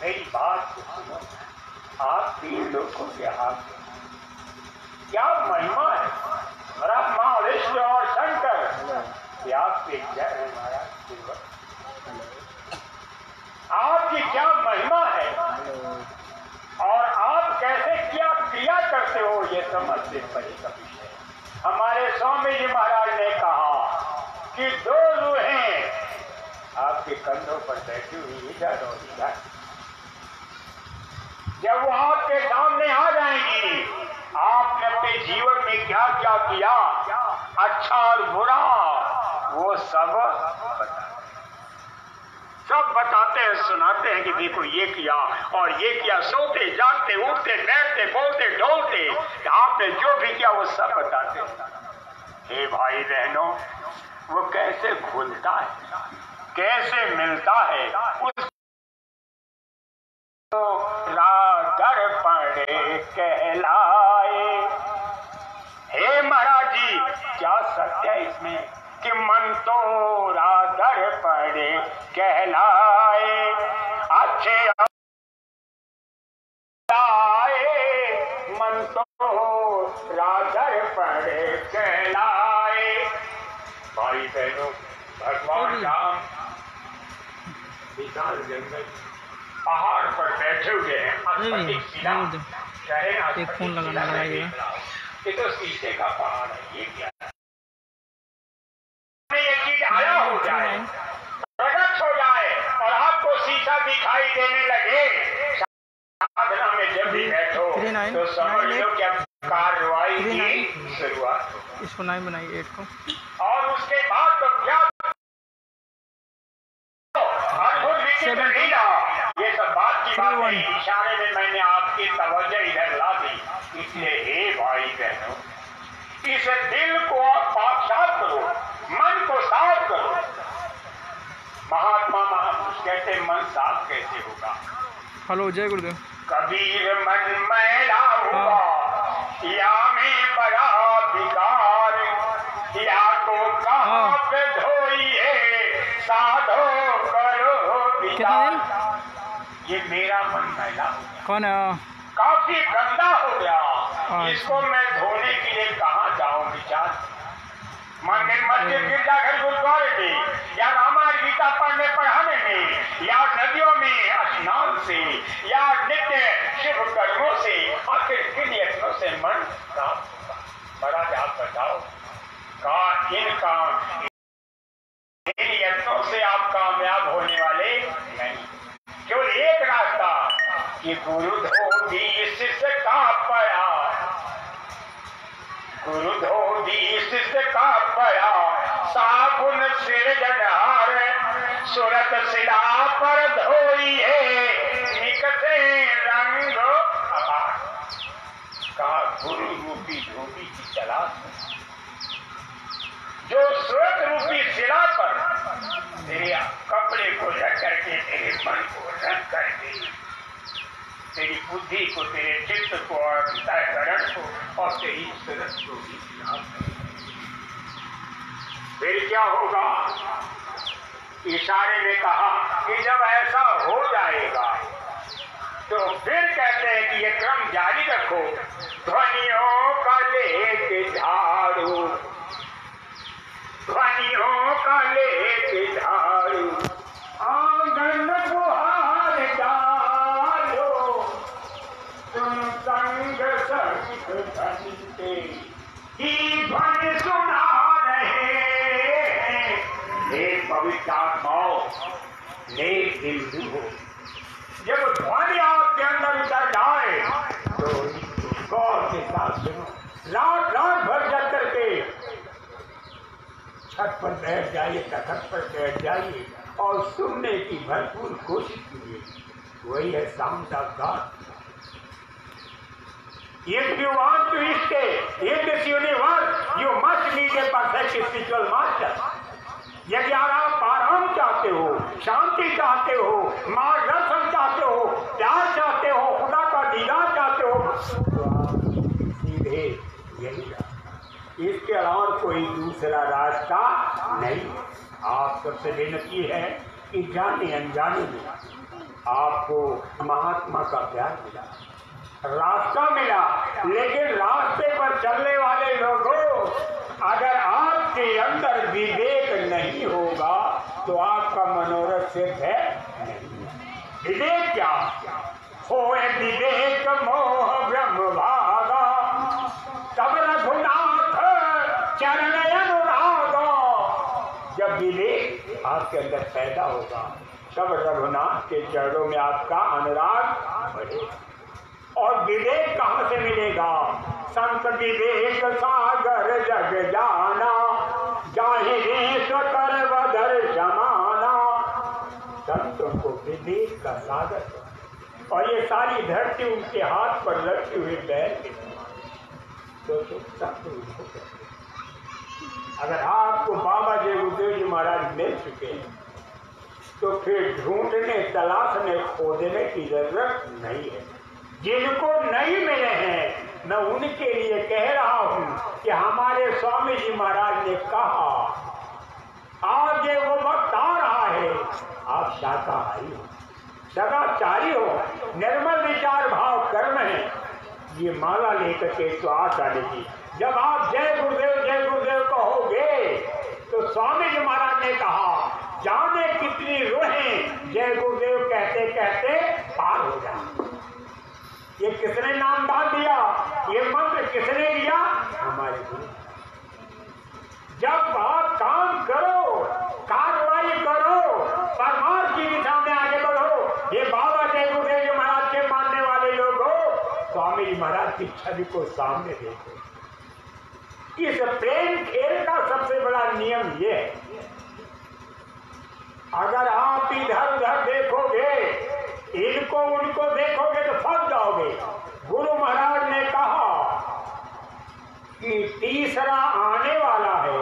मेरी बात को सुनो। आप 3 लोगों के हाथ में क्या महिमा है। ब्रह्मा विष्णु और शंकर आपके जय है महाराज। आपकी क्या महिमा है और आप कैसे क्या क्रिया करते हो ये समझते परे का विषय है। हमारे स्वामी जी महाराज ने कहा कि 2 रूहें आपके कंधों पर बैठी हुई इधर और इधर, जब वो आपके सामने आ जाएंगी, आपने अपने जीवन में क्या क्या किया, अच्छा और बुरा, वो सब बताते हैं, सुनाते हैं कि देखो ये किया और ये किया। सोते जागते उठते बैठते बोलते डोलते आपने जो भी किया वो सब बताते हैं। हे भाई बहनों, वो कैसे खुलता है, कैसे मिलता है, उस रादर पड़े कहलाए। हे महाराज जी, क्या सत्य है इसमें कि मन तो रादर पड़े कहलाए, अच्छे मन तो रादर पड़े कहलाए। भाई बहनों, भगवान राम विशाल जंगल पहाड़ पर बैठे हुए हैं। एक फोन लगाना ये तो शीशे का पहाड़ है। ये क्या ये चीज आया हो जाए, प्रकट हो जाए और आपको शीशा दिखाई देने लगे, साधना में जब भी बैठो तो समझ लो कि अब कार्रवाई की शुरुआत हो। इसको नहीं बनाइए 8 को। और उसके बाद तो क्या ये सब बात की बात है। इशारे में मैंने आपकी तवज्जो इधर ला दी। इसलिए हे भाई बहनों, इस दिल को आप साफ करो, मन को साफ करो। महात्मा महापुरुष कहते मन साफ कैसे होगा। हेलो, जय गुरुदेव। कबीर मन मैला हुआ या में बड़ा विकार, या को कहाँ पे धोइए साधो करो विचार। ये मेरा मन मैला कौन है? काफी गंदा हो गया, इसको मैं धोने के लिए कहाँ जाऊँ विचार। मंदिर मस्जिद गिरजाघर गुरुद्वारे में, या रामायण गीता पढ़ने पढ़ाने में, या नदियों में स्नान से, या नित्य शिव कर्मों से, आखिर किन यत्नों से मन काम महाराज आप बताओ। इन यत्नों से आप कामयाब होने वाले नहीं। केवल एक रास्ता कि गुरु धोबी शिष्य का पया, गुरु धोबी शिष्य का पया, साबुन सिरजनहार सुरत शिला पर धोइए निकटे रंग अपार। कहा गुरु रूपी धोबी की तलाश में, जो सुरत रूपी शिला पर तेरे कपड़े को रख करके, तेरे मन को रख करके, तेरी बुद्धि को, तेरे चित्त को और अंतःकरण को और तेरी सूरत को भी फिर क्या होगा। इशारे में कहा कि जब ऐसा हो जाएगा तो फिर कहते हैं कि ये क्रम जारी रखो। ध्वनियों का लेके झाड़ू, ध्वनियों का लेके झाड़ू, आंगन बुहार डालो, तुम संग संग घंटे की ध्वनि सुना रहे हैं। हे पवित्र आत्माओं, नेक दिल हो, जब ध्वनि आपके अंदर उतर जाए तो गौर के साथ सुनो। रात रात भर जग करके छत पर बैठ जाइए, तखत पर बैठ जाइए और सुनने की भरपूर कोशिश कीजिए। वही है sound of God. If you want to stay in this universe, you must need a perfect spiritual master. यदि आप आराम चाहते हो, शांति चाहते हो, मार्गदर्शन चाहते हो, प्यार चाहते हो, खुदा का दीदार चाहते हो, तो आप सीधे यही। इसके अलावा कोई दूसरा रास्ता नहीं। आप सबसे विनती है कि जाने अनजाने में आपको महात्मा का प्यार मिला, रास्ता मिला, लेकिन रास्ते पर चलने वाले लोगों, अगर आपके अंदर विवेक नहीं होगा तो आपका मनोरथ सिद्ध है नहीं। विवेक क्या? होए विवेक मोह ब्रह्म भागा, तब रघुनाथ चरण अनुरागा। जब विवेक आपके अंदर पैदा होगा तब रघुनाथ के चरणों में आपका अनुराग बढ़ेगा। और विवेक कहाँ से मिलेगा? संत विवेक सागर जग जाना, जाहि देश कर बदर जमाना। संतों को विवेक का सागर, और ये सारी धरती उनके हाथ पर रखी हुई बैल की तो संत उनको कहते। अगर आपको बाबा जय गुरुदेव जी महाराज मिल चुके हैं तो फिर ढूंढने, तलाशने, खोजने की जरूरत नहीं है। जिनको नहीं मिले हैं मैं उनके लिए कह रहा हूं कि हमारे स्वामी जी महाराज ने कहा, आगे वो वक्त आ रहा है, आप शाकाहारी हो, सदाचारी हो, निर्मल विचार भाव कर्म है, ये माला लेकर के तो आशा लीजिए। जब आप जय गुरुदेव कहोगे तो स्वामी जी महाराज ने कहा, जाने कितनी रूहें जय गुरुदेव कहते कहते पार हो जाए। ये किसने नामदान दिया? ये मंत्र किसने दिया? हमारे गुरु। जब आप काम करो, कार्रवाई करो, परमार्थ की दिशा में आगे बढ़ो। ये बाबा जय गुरुदेव जी महाराज के मानने वाले लोग हो, स्वामी जी महाराज की छवि को सामने देखो। इस प्रेम खेल का सबसे बड़ा नियम ये है, अगर आप इधर उधर देखोगे, इनको उनको देखोगे तो फंस जाओगे। गुरु महाराज ने कहा कि तीसरा आने वाला है,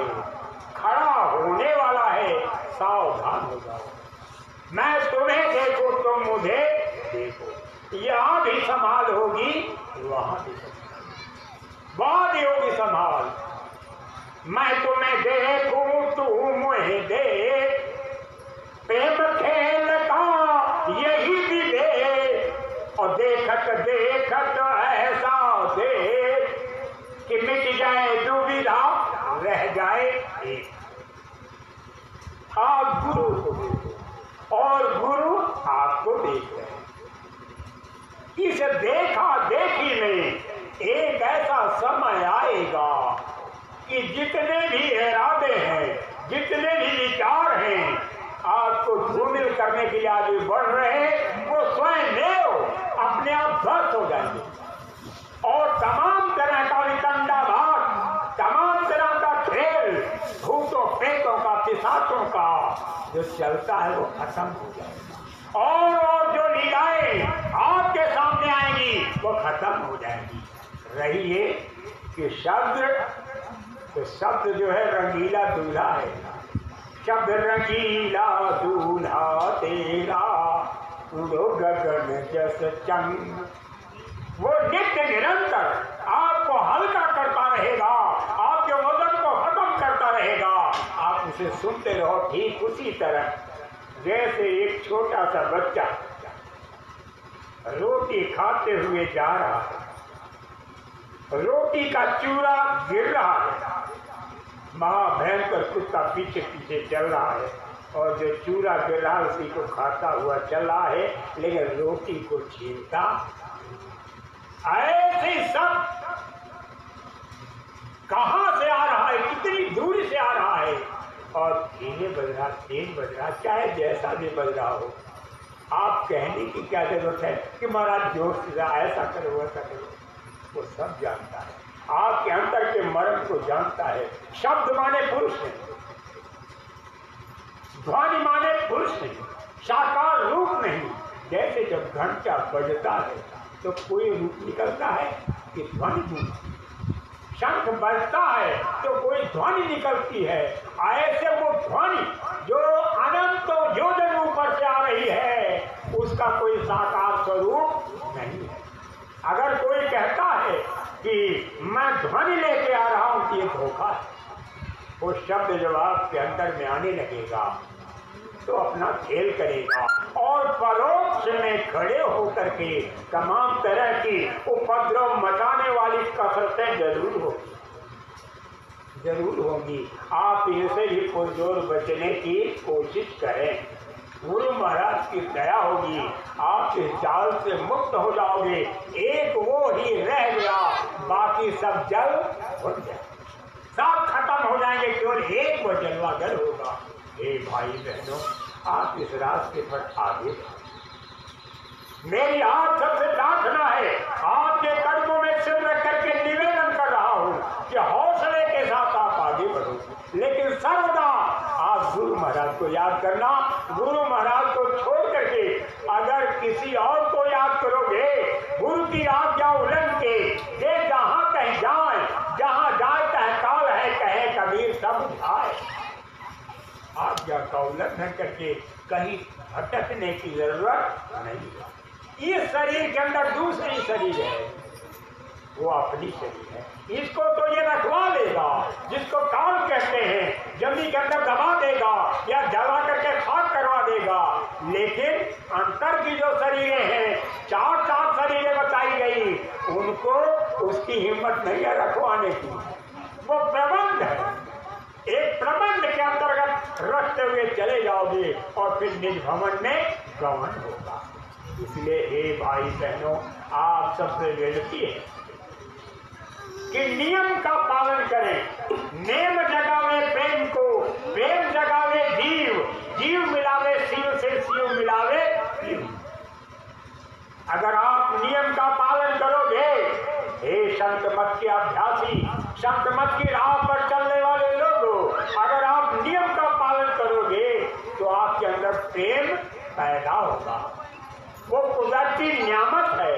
खड़ा होने वाला है, सावधान हो जाओ। मैं तुम्हें देखो, तुम मुझे देखो। यहां भी संभाल होगी, वहां भी बात होगी संभाल। मैं तुम्हें देखूं, तू मुझे देख, प्रेम खेल का यही विवेक। और देखत देखत ऐसा देख कि मिट जाए दुविधा, रह जाए एक। आप गुरु को देखो और गुरु आपको देख रहे हैं। इस देखा देखी में एक ऐसा समय आएगा कि जितने भी इरादे हैं, जितने भी विचार हैं, आपको धूमिल करने के लिए आगे बढ़ रहे, वो स्वयं देव अपने आप ध्वस्त हो जाएंगे। और तमाम तरह का वितंडा भाग, तमाम तरह का खेल, भूतों प्रेतों का, पिशाचों का जो चलता है वो खत्म हो जाएगा। और जो लीलाएं आपके सामने आएंगी वो खत्म हो जाएगी। रही ये कि शब्द जो है रंगीला दूल्हा है। शब्द रंगीला दूल्हा तेरा, उड़ो गगन जस चंग। वो नित्य निरंतर आपको हल्का करता रहेगा, आपके वजन को खत्म करता रहेगा। आप उसे सुनते रहो, ठीक उसी तरह जैसे एक छोटा सा बच्चा रोटी खाते हुए जा रहा है, रोटी का चूरा गिर रहा है, महाभयंकर कुत्ता पीछे पीछे चल रहा है, और जो चूरा गिर रहा है उसी को खाता हुआ चल रहा है, लेकिन रोटी को छीनता। ऐसे सब कहां से आ रहा है, कितनी दूरी से आ रहा है, और धीरे बज रहा, तेज बज रहा, चाहे जैसा भी बज रहा हो। आप कहने की क्या जरूरत है कि महाराज जोर से ऐसा करो वैसा करो, वो सब जानता है, आपके अंदर के मर्म को जानता है। शब्द माने पुरुष नहीं, ध्वनि माने पुरुष नहीं, साकार रूप नहीं। जैसे जब घंटा बजता है तो कोई रूप निकलता है कि ध्वनि, शंख बजता है तो कोई ध्वनि निकलती है। ऐसे वो ध्वनि जो अनंत योजन ऊपर से आ रही है, उसका कोई साकार स्वरूप नहीं है। अगर कोई कहता है कि मैं ध्वनि लेके आ रहा हूं, ये धोखा है। वो शब्द जब आपके अंदर में आने लगेगा तो अपना खेल करेगा और परोक्ष में खड़े होकर के तमाम तरह की उपद्रव मचाने वाली कसरतें जरूर होंगी। आप इनसे भी पुरजोर बचने की कोशिश करें। गुरु महाराज की दया होगी, आप इस जाल से मुक्त हो जाओगे। एक वो ही रह गया, बाकी सब जल हो जाए, सब खत्म हो जाएंगे, केवल एक वो जलवागर होगा। हे भाई बहनों, आप इस रास्ते पर आगे, मेरी आप सबसे प्रार्थना है, आपके कदमों में सिर रख करके निवेदन कर रहा हूँ कि हौसले के साथ आप आगे बढ़ो, लेकिन सर्वदा आप गुरु महाराज को याद करना। गुरु महाराज को छोड़ करके अगर किसी और को याद करोगे, गुरु की आज्ञा उल्लंघन के ये जहाँ कहीं जाए, जहाँ जाए कहे काल है, कहे कबीर सब जाए। आज्ञा का उल्लंघन करके कहीं भटकने की जरूरत नहीं है। इस शरीर के अंदर दूसरी शरीर है, वो अपनी शरीर है, इसको तो ये रखवा लेगा, जिसको काल कहते हैं, जमीन के अंदर दबा देगा या जला करके खाक करवा देगा। लेकिन अंतर की जो शरीरें हैं, चार शरीरें बताई गई, उनको उसकी हिम्मत नहीं है रखवाने की। वो प्रबंध है, एक प्रबंध के अंतर्गत रखते हुए चले जाओगे और फिर निज भवन में गमन होगा। इसलिए हे भाई बहनों, आप सबसे विनती है कि नियम का पालन करें। नेम जगावे प्रेम को, प्रेम जगावे जीव, जीव मिलावे शिव से, शिव मिलावे जीव। अगर आप नियम का पालन करोगे, हे संत मत के अभ्यासी, संत मत की राह पर चलने वाले लोगों, अगर आप नियम का पालन करोगे तो आपके अंदर प्रेम पैदा होगा। वो कुदरती नियामत है,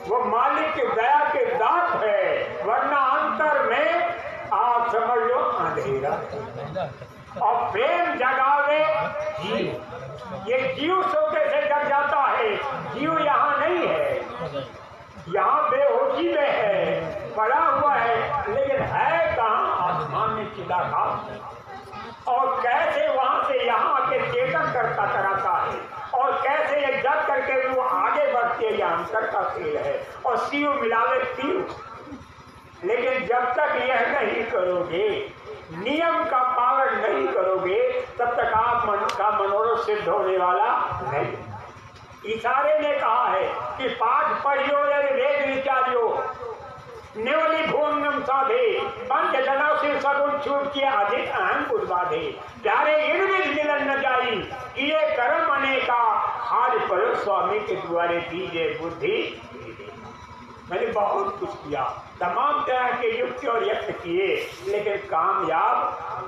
वो मालिक की दया के दांत है, वरना अंतर में आप समझ लो अंधेरा है। और प्रेम जगावे जीव, ये जीव सोते से जग जाता है। जीव यहाँ नहीं है, यहाँ बेहोशी में है, पड़ा हुआ है, लेकिन है कहाँ? आसमान में चिदाकाश। और कैसे वहां से यहाँ आके चेतन करता कराता है, और कैसे ये जग करके वो आगे बढ़ते, ये अंतर का खेल है। और शिव मिलावे शिव, लेकिन जब तक यह नहीं करोगे, नियम का पालन नहीं करोगे, तब तक आप मन का मनोरथ सिद्ध होने वाला नहीं। इशारे ने कहा है कि पाठ पढ़ियो यदि वेद विचारियो, नेवली भूंगम साधे, पंच जनाव से सगुन छूट किया अधिक अहम बुध बाधे। प्यारे इनविद मिलन न जाई, किए कर्म अनेका, आज पर स्वामी के द्वारे दीजिए बुद्धि। मैंने बहुत कुछ किया, तमाम तरह के युक्ति और यत्न किए, लेकिन कामयाब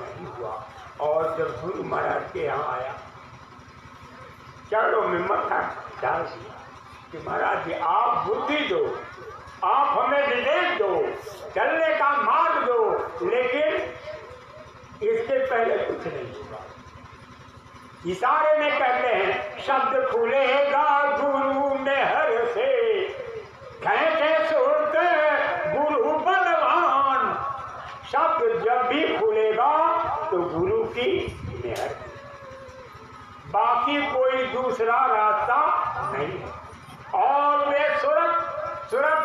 नहीं हुआ। और जब गुरु महाराज के यहाँ आया, चरणों में मत्था डाल दिया कि महाराज जी आप बुद्धि दो, आप हमें विवेक दो, चलने का मार्ग दो, लेकिन इसके पहले कुछ नहीं होगा। इशारे में कहते हैं शब्द खुलेगा गुरु में हर से, कैसे सुरत गुरु बलवान। शब्द जब भी खुलेगा तो गुरु की मेहर, बाकी कोई दूसरा रास्ता नहीं है। और वे सूरत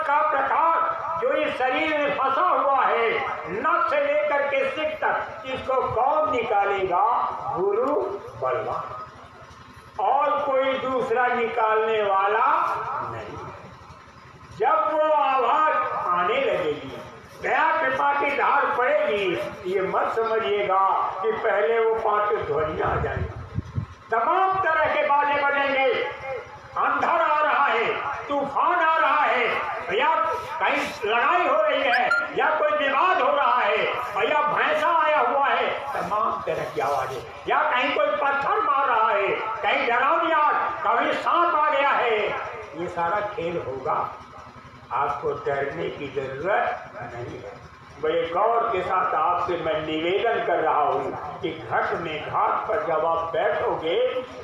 का प्रकाश जो इस शरीर में फंसा हुआ है, नख से लेकर के सिर तक, इसको कौन निकालेगा? गुरु बलवान, और कोई दूसरा निकालने वाला नहीं। जब वो आवाज आने लगेगी, दया कृपा की धार पड़ेगी, ये मत समझिएगा कि पहले वो 5 ध्वनियां आ जाएंगी, तमाम तरह के बाजे बजेंगे। अंधर आ रहा है, तूफान आ रहा है, या कहीं लड़ाई हो रही है, या कोई विवाद हो रहा है, या भैंसा आया हुआ है, तमाम तरह की आवाजें, या कहीं कोई पत्थर मार रहा है, कहीं डरावनी आग, कहीं सांप आ गया है, ये सारा खेल होगा। आपको डरने की जरूरत नहीं है। बड़े गौर के साथ आपसे मैं निवेदन कर रहा हूँ कि घट में घाट पर जब आप बैठोगे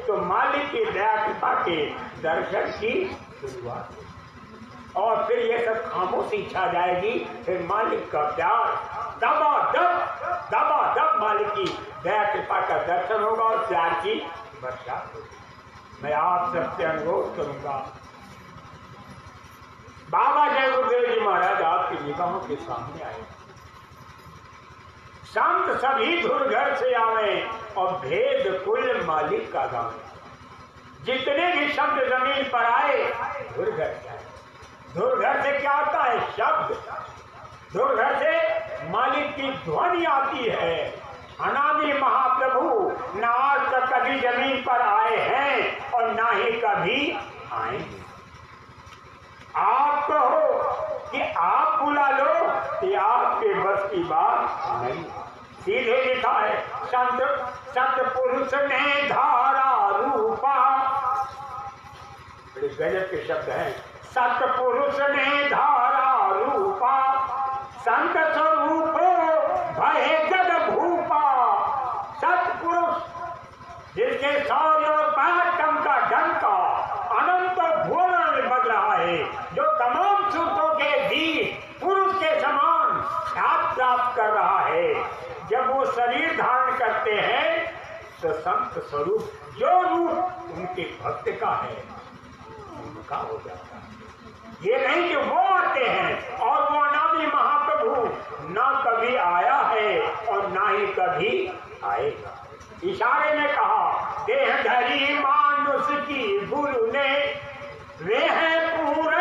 तो मालिक की दया कृपा के दर्शन की शुरुआत, और फिर ये सब खामोशी छा जाएगी। फिर मालिक का प्यार दबा दब मालिक की दया कृपा का दर्शन होगा और प्यार की बरसात होगी। मैं आप सबसे अनुरोध करूंगा, बाबा जय गुरुदेव जी महाराज आपकी निगाहों के सामने आए। संत सभी धुर घर से आवे और भेद कुल मालिक का गावे। जितने भी शब्द जमीन पर आए धुर घर से आए। धुर घर से क्या आता है? शब्द। धुर घर से मालिक की ध्वनि आती है। अनादि महाप्रभु ना आज तक कभी जमीन पर आए हैं और ना ही कभी आएंगे। आप कहो कि आप बुला लो, कि आपके बस की बात नहीं। सीधे लिखा है, संत सतपुरुष ने धारा रूपा। बड़े गजब के शब्द हैं। सतपुरुष ने धारा रूपा, संत स्वरूप भय जग भूपा। सतपुरुष जिसके सौर्य और पराक्रम का डंका अनंत भुवन में बज रहा है, जो तमाम सूत्रों के बीच पुरुष के समान ख्याति प्राप्त कर रहा है। जब वो शरीर धारण करते हैं तो संत स्वरूप जो रूप उनके भक्त का है उनका हो जाता है। ये नहीं कि वो आते हैं और वो अनादि महाप्रभु ना कभी आया है और ना ही कभी आएगा। इशारे में कहा, देह धरी मानुष की गुरु ने, वे हैं पूर्ण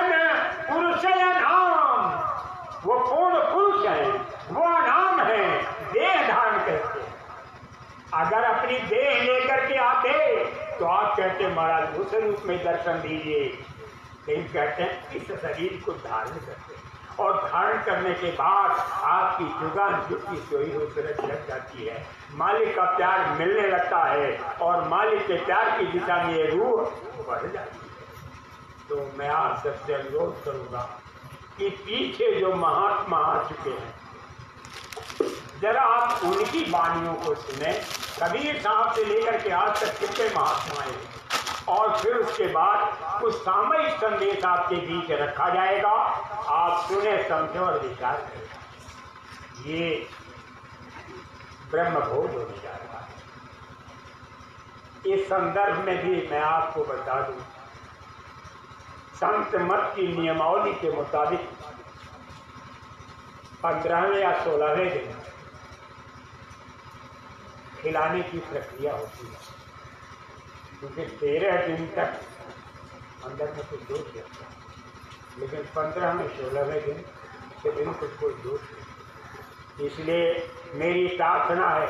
पुरुष नाम। वो पूर्ण पुरुष है, वो नाम है, देह धारण करते हैं। अगर अपनी देह लेकर के आते तो आप कहते महाराज उस रूप में दर्शन दीजिए, लेकिन कहते हैं इस शरीर को धारण करते हैं। और धारण करने के बाद आपकी जुगान जुटी सोई हुई सूरत लग जाती है। मालिक का प्यार मिलने लगता है और मालिक के प्यार की दिशा में ये रूह बढ़ जाती है। तो मैं आप सबसे अनुरोध करूंगा कि पीछे जो महात्मा आ चुके हैं, जरा आप उनकी वाणियों को सुने। कबीर साहब से लेकर के आज तक कितने महात्मा आए, और फिर उसके बाद कुछ सामयिक संदेश आपके बीच रखा जाएगा। आप सुने, समझे और विचार करें। ये ब्रह्म भोज होने जा रहा है। इस संदर्भ में भी मैं आपको बता दूं, संत मत की नियमावली के मुताबिक 15वें या 16वें दिन खिलाने की प्रक्रिया होती है, क्योंकि 13 दिन तक अंदर में कुछ दोष रहता है, लेकिन 15वें 16वें दिन के दिन कुछ कोई दोष नहीं। इसलिए मेरी प्रार्थना है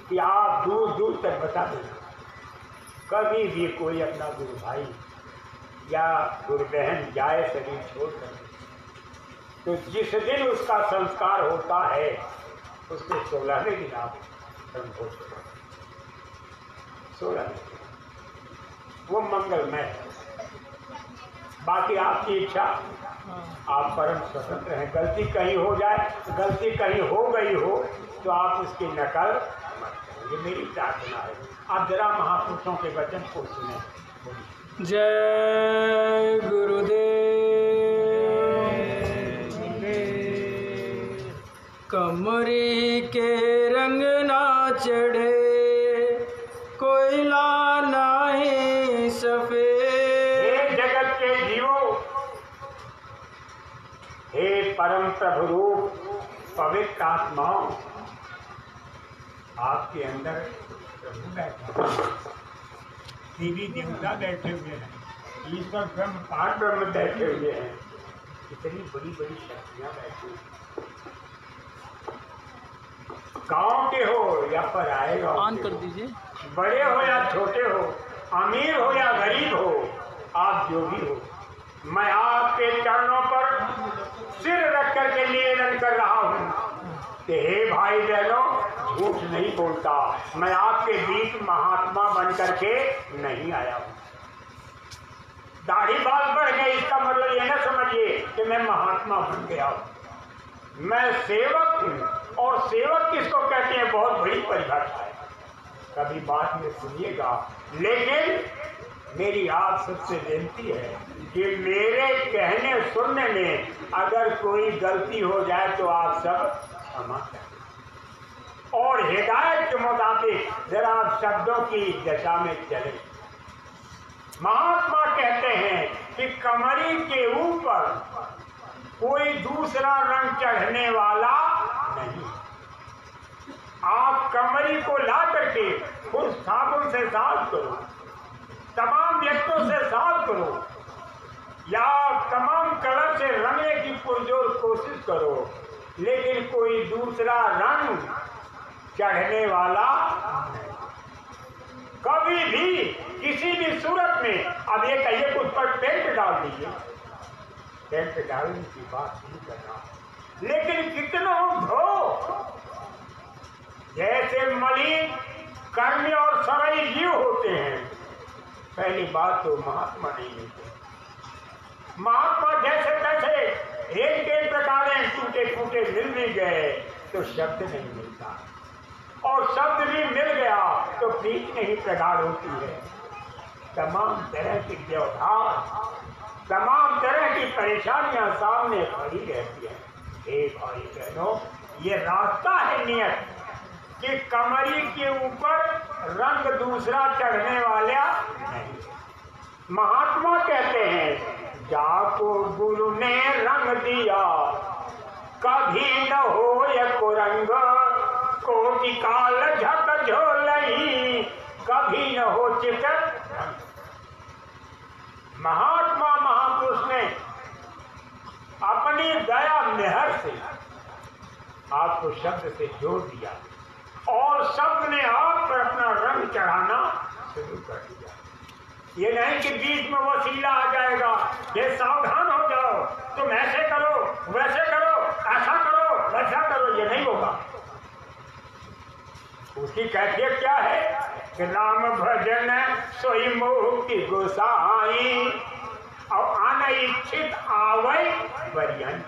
कि आप दूर दूर तक बता देना, कभी भी कोई अपना गुरु भाई या गुरु बहन जाए शरीर छोड़ कर, तो जिस दिन उसका संस्कार होता है उसके 16वें दिन आप संभोग करो। 16वें वो मंगलमय है। बाकी आपकी इच्छा, आप परम स्वतंत्र हैं। गलती कहीं हो जाए, गलती कहीं हो गई हो तो आप उसकी नकल मत करें। ये मेरी प्रार्थना है। आप जरा महापुरुषों के वचन को सुने। जय गुरुदेव। कमरे के रंग ना चढ़े, कोयला नाहे सफेद। जगत के जीवो, हे परम प्रभु रूप पवित्र आत्माओं, आपके अंदर प्रभु बैठे, देवी देवता बैठे हुए हैं, ईश्वर ब्रह्म पार ब्रह्म बैठे हुए हैं। कितनी बड़ी बड़ी शक्तियां बैठी हुई। गांव के हो या पर आएगा, ऑन कर दीजिए। बड़े हो या छोटे हो, अमीर हो या गरीब हो, आप जो भी हो, मैं आपके चरणों पर सिर रख करके निवेदन कर रहा हूँ कि हे भाई बहनों, झूठ नहीं बोलता। मैं आपके बीच महात्मा बन करके नहीं आया हूँ। दाढ़ी बाल बढ़ गई इसका मतलब ये ना समझिए कि मैं महात्मा बन गया हूँ। मैं सेवक हूँ, और सेवक किसको कहते हैं बहुत बड़ी परिभाषा है, कभी बात में सुनिएगा। लेकिन मेरी आप सबसे विनती है कि मेरे कहने सुनने में अगर कोई गलती हो जाए तो आप सब क्षमा करें। और हिदायत के मुताबिक जरा आप शब्दों की दशा में चले। महात्मा कहते हैं कि कमरी के ऊपर कोई दूसरा रंग चढ़ने वाला नहीं। आप कमरी को ला करके खुद साबुन से साफ करो, तमाम व्यक्तों से साफ करो, या तमाम कलर से रंगने की पुरजोर कोशिश करो, लेकिन कोई दूसरा रंग चढ़ने वाला नहीं। कभी भी किसी भी सूरत में, अब ये कहिए कि उस पर पेंट डाल दीजिए, पेंट डालने की बात नहीं कर रहा, लेकिन कितना धो। जैसे मलिन, कर्मी और सरई जीव होते हैं, पहली बात तो महात्मा नहीं मिलते। महात्मा जैसे तैसे एक प्रकार टूटे फूटे मिल भी गए तो शब्द नहीं मिलता, और शब्द भी मिल गया तो प्रीत नहीं प्रगाढ़ होती है। तमाम तरह के व्यवहार, तमाम तरह की परेशानियां सामने खड़ी रहती है। हे भाई बहनों, ये रास्ता है नियत कि कमरी के ऊपर रंग दूसरा चढ़ने वाला नहीं। महात्मा कहते हैं, जाको गुरु ने रंग दिया कभी न हो एको रंग, कोटि काल झक झोलही कभी न हो चितर। महात्मा महापुरुष ने अपनी दया मेहर से आपको शब्द से जोड़ दिया और शब्द ने आप पर अपना रंग चढ़ाना शुरू कर दिया। ये नहीं कि बीच में वसीला आ जाएगा, ये सावधान हो जाओ, तुम ऐसे करो, वैसे करो, ऐसा करो, वैसा करो, ये नहीं होगा। उसकी कैफियत क्या है कि राम भजन सोई मुक्ति गोसाई और अनिच्छित आवै बरियन।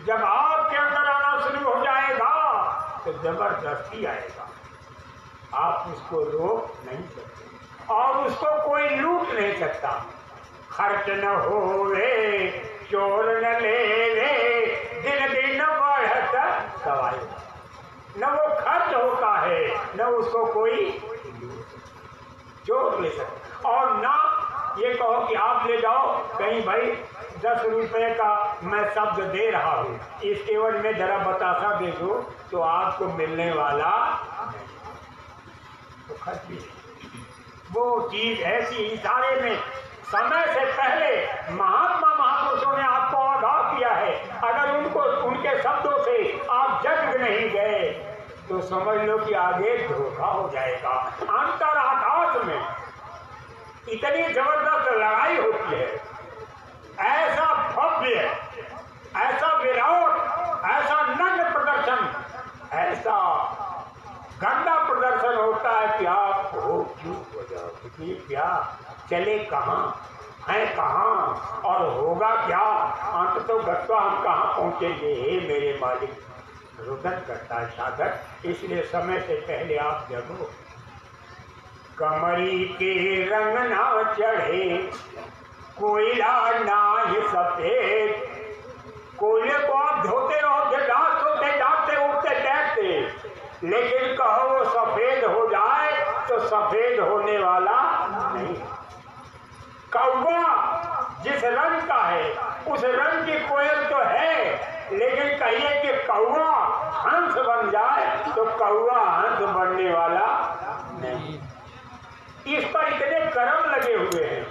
जब आपके अंदर आना शुरू हो जाएगा तो जबरदस्ती आएगा, आप उसको रोक नहीं सकते और उसको कोई लूट नहीं सकता। खर्च न होवे चोर न ले, दिन दिन बढ़त सवाई। न वो खर्च होता है, न उसको कोई चोर ले सकता। और ना ये कहो कि आप ले जाओ कहीं, भाई 10 रुपए का मैं शब्द दे रहा हूँ, इस केवल में जरा बतासा दे दो तो आपको मिलने वाला नहीं, तो खर्च भी वो चीज ऐसी इशारे में समय से पहले महात्मा महापुरुषों ने आपको आगाह किया है। अगर उनको उनके शब्दों से आप जग नहीं गए तो समझ लो कि आगे धोखा हो जाएगा। अंतर आकाश में इतनी जबरदस्त लड़ाई होती है, ऐसा भव्य, ऐसा विराट, ऐसा नग्न प्रदर्शन, ऐसा गंदा प्रदर्शन होता है कि आप हो चूक हो जाओ कि क्या चले कहाँ हैं, कहाँ और होगा क्या। अंत तो गत्वा हम कहाँ पहुँचेंगे। हे मेरे मालिक, रुदन करता है साधक, इसलिए समय से पहले आप जगो। कमरी के रंग ना चढ़े कोयला ना ही सफेद। कोयले को आप धोते रहो, डांटते उठते बैठते, लेकिन कहो वो सफेद हो जाए तो सफेद होने वाला नहीं। कौवा जिस रंग का है उस रंग की कोयल तो है, लेकिन कहिए कि कौवा हंस बन जाए तो कौवा हंस बनने वाला नहीं। इस पर इतने कर्म लगे हुए हैं,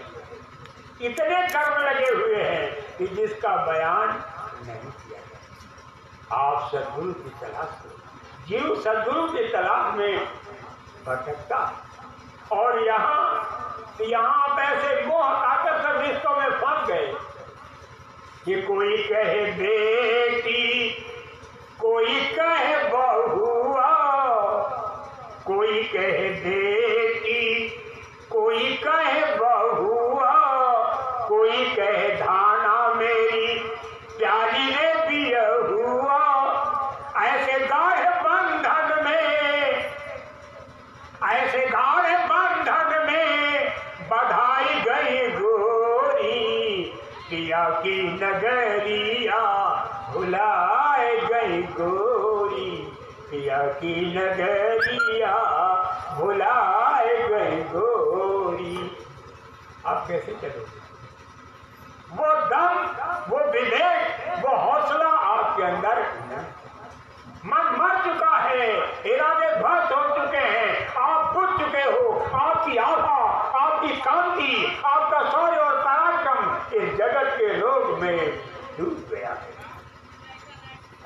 इतने कर्म लगे हुए हैं कि जिसका बयान नहीं किया जाता। आप सद्गुरु की तलाश करो। जीव सद्गुरु की तलाश में भटकता, और यहाँ आप ऐसे मोह आकर्षक रिश्तों में फंस गए कि कोई कहे बेटी, कोई कहे बहुआ, कोई कहे बेटी, कोई कहे बहुआ, कोई कहे धाना मेरी प्यारी ने पिया हुआ। ऐसे गाढ़े बंधन में, ऐसे गाढ़े बंधन में बधाई गई गोरी, पिया की नगरिया भुलाए गई गोरी, पिया की नगरिया भुलाए गई गोरी। आप कैसे चलोगे? वो दम, वो विवेक, वो हौसला आपके अंदर नहीं। मन मर चुका है, इरादे ध्वस्त हो चुके हैं, आप बुझ चुके हो, आपकी आभा, आपकी कांति, आपका शौर्य और पराक्रम इस जगत के रोग में डूब गया है।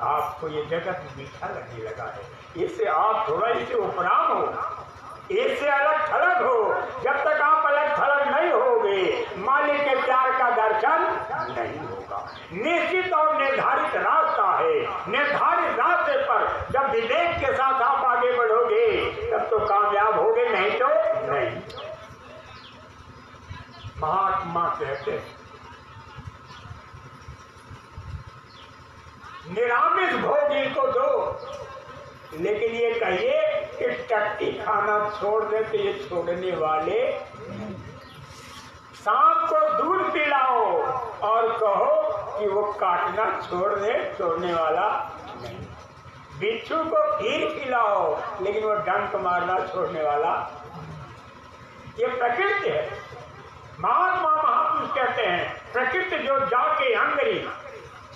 आपको ये जगत मीठा लगने लगा है, इससे आप थोड़ा इससे उपराम हो, इससे अलग थलग हो। जब तक आप अलग थलग नहीं होगे, मालिक के प्यार का दर्शन नहीं होगा। निश्चित और निर्धारित रास्ता है, निर्धारित रास्ते पर जब विवेक के साथ आप आगे बढ़ोगे तब तो कामयाब होगे, नहीं तो नहीं। महात्मा कहते निरामिष भोग इनको दो, लेकिन ये कहिए कि टट्टी खाना छोड़ दे तो ये छोड़ने वाले। शाम को दूध पिलाओ और कहो कि वो काटना छोड़ दे, छोड़ने वाला नहीं। बिच्छू को खीर खिलाओ लेकिन वो डंक मारना छोड़ने वाला। ये प्रकृति है। महात्मा महापुरुष कहते हैं प्रकृति जो जाके अंगरी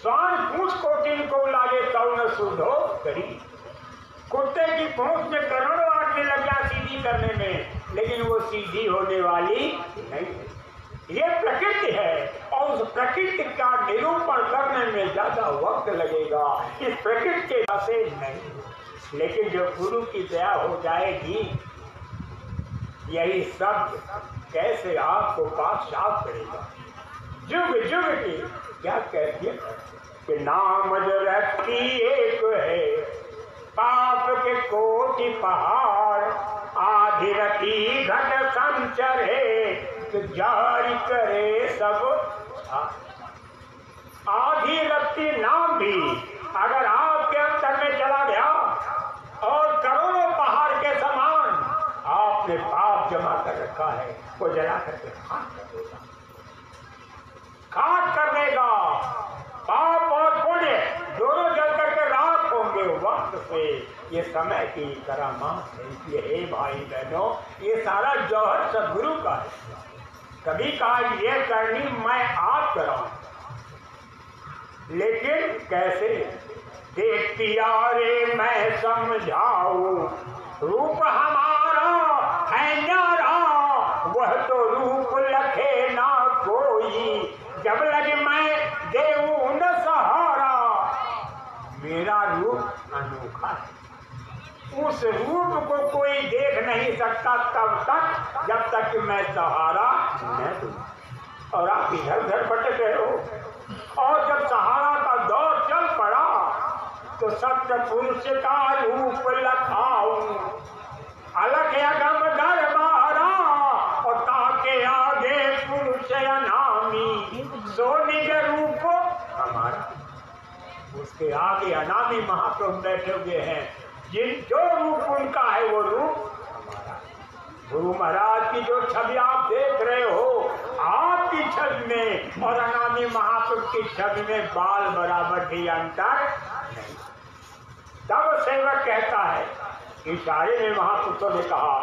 स्वान पूछ कोटिन को लागे तौ न सुधो करी। कुत्ते की पूंछ में करोड़ों आदमी लग गया सीधी करने में, लेकिन वो सीधी होने वाली नहीं। ये प्रकृति है और उस प्रकृति का निरूपण करने में ज्यादा वक्त लगेगा, इस प्रकृति के से नहीं। लेकिन जब गुरु की दया हो जाएगी, यही शब्द कैसे आपको पास साफ करेगा। जुग जुग की क्या कहती है कि नाम जो रखती एक है, पाप के कोटि पहाड़, आधी रती घट संचरे, तो जारी करे सब। आधी रत्ती नाम भी अगर आपके अंतर में चला गया और करोड़ों पहाड़ के समान आपने पाप जमा कर रखा है, वो जला करके खाक कर देगा, खाक कर देगा। पाप और पुण्य दोनों जल करके राख होंगे वक्त से। ये समय की करामात है। इसलिए हे भाई बहनों, ये सारा जौहर सदगुरु का है। कभी कहा ये करनी मैं आप कराऊं, लेकिन कैसे? देख प्यारे मैं समझाऊं, रूप हमारा है न्यारा, वह तो रूप लखे ना कोई, जब लगे मैं देऊं न सहारा। मेरा रूप अनोखा है, उस रूप को कोई देख नहीं सकता तब तक जब तक कि मैं सहारा न दूं। और आप इधर उधर भटके हो। और जब सहारा का दौर चल पड़ा तो सत्य पुरुष का रूप लखाऊं, अलग अगम दरबारा, और ताके आगे पुरुष अनामी, सो निज रूप हमारा। उसके आगे अनामी महाप्रभु बैठे हुए हैं, जिन जो रूप उनका है वो रूप हमारा। गुरु महाराज की जो छवि आप देख रहे हो, आपकी छवि में और अनामी महाप्रभु की छवि में बाल बराबर भी अंतर नहीं। तब सेवक कहता है, इशारे में महापुरुषों ने कहा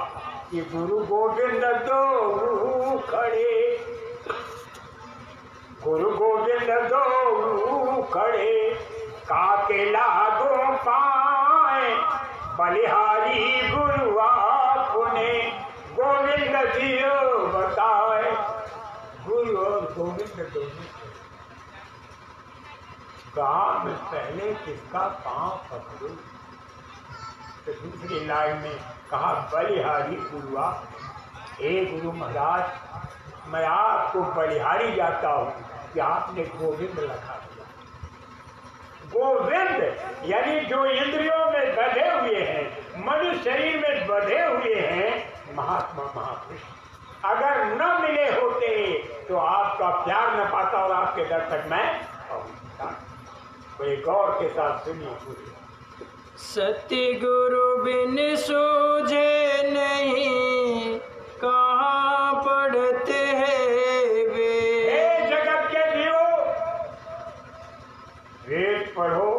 कि गुरु गोविंद दो खड़े, गुरु गोविंद दो खड़े, काके लागो पाए, बलिहारी गुरु आपने, गोविंद जी बताए। गुरु और गोविंद दोनों गांव में पहले किसका पांव पकड़ो। तो दूसरी लाइन में कहा बलिहारी गुरुआ। हे गुरु महाराज, मैं आपको बलिहारी जाता हूँ कि आपने गोविंद लिखा दिया। गोविंद यानी जो इंद्रियों में बंधे हुए हैं, मनुष्य शरीर में बंधे हुए हैं महात्मा महापुरुष, अगर न मिले होते तो आपका प्यार न पाता और आपके दर तक मैं पहुंचता। कोई गौर के साथ सुनिए। सत्य गुरु बिन सूझे नहीं, कहाँ पढ़ते हैं वे। जगत के जीवो, वेद पढ़ो,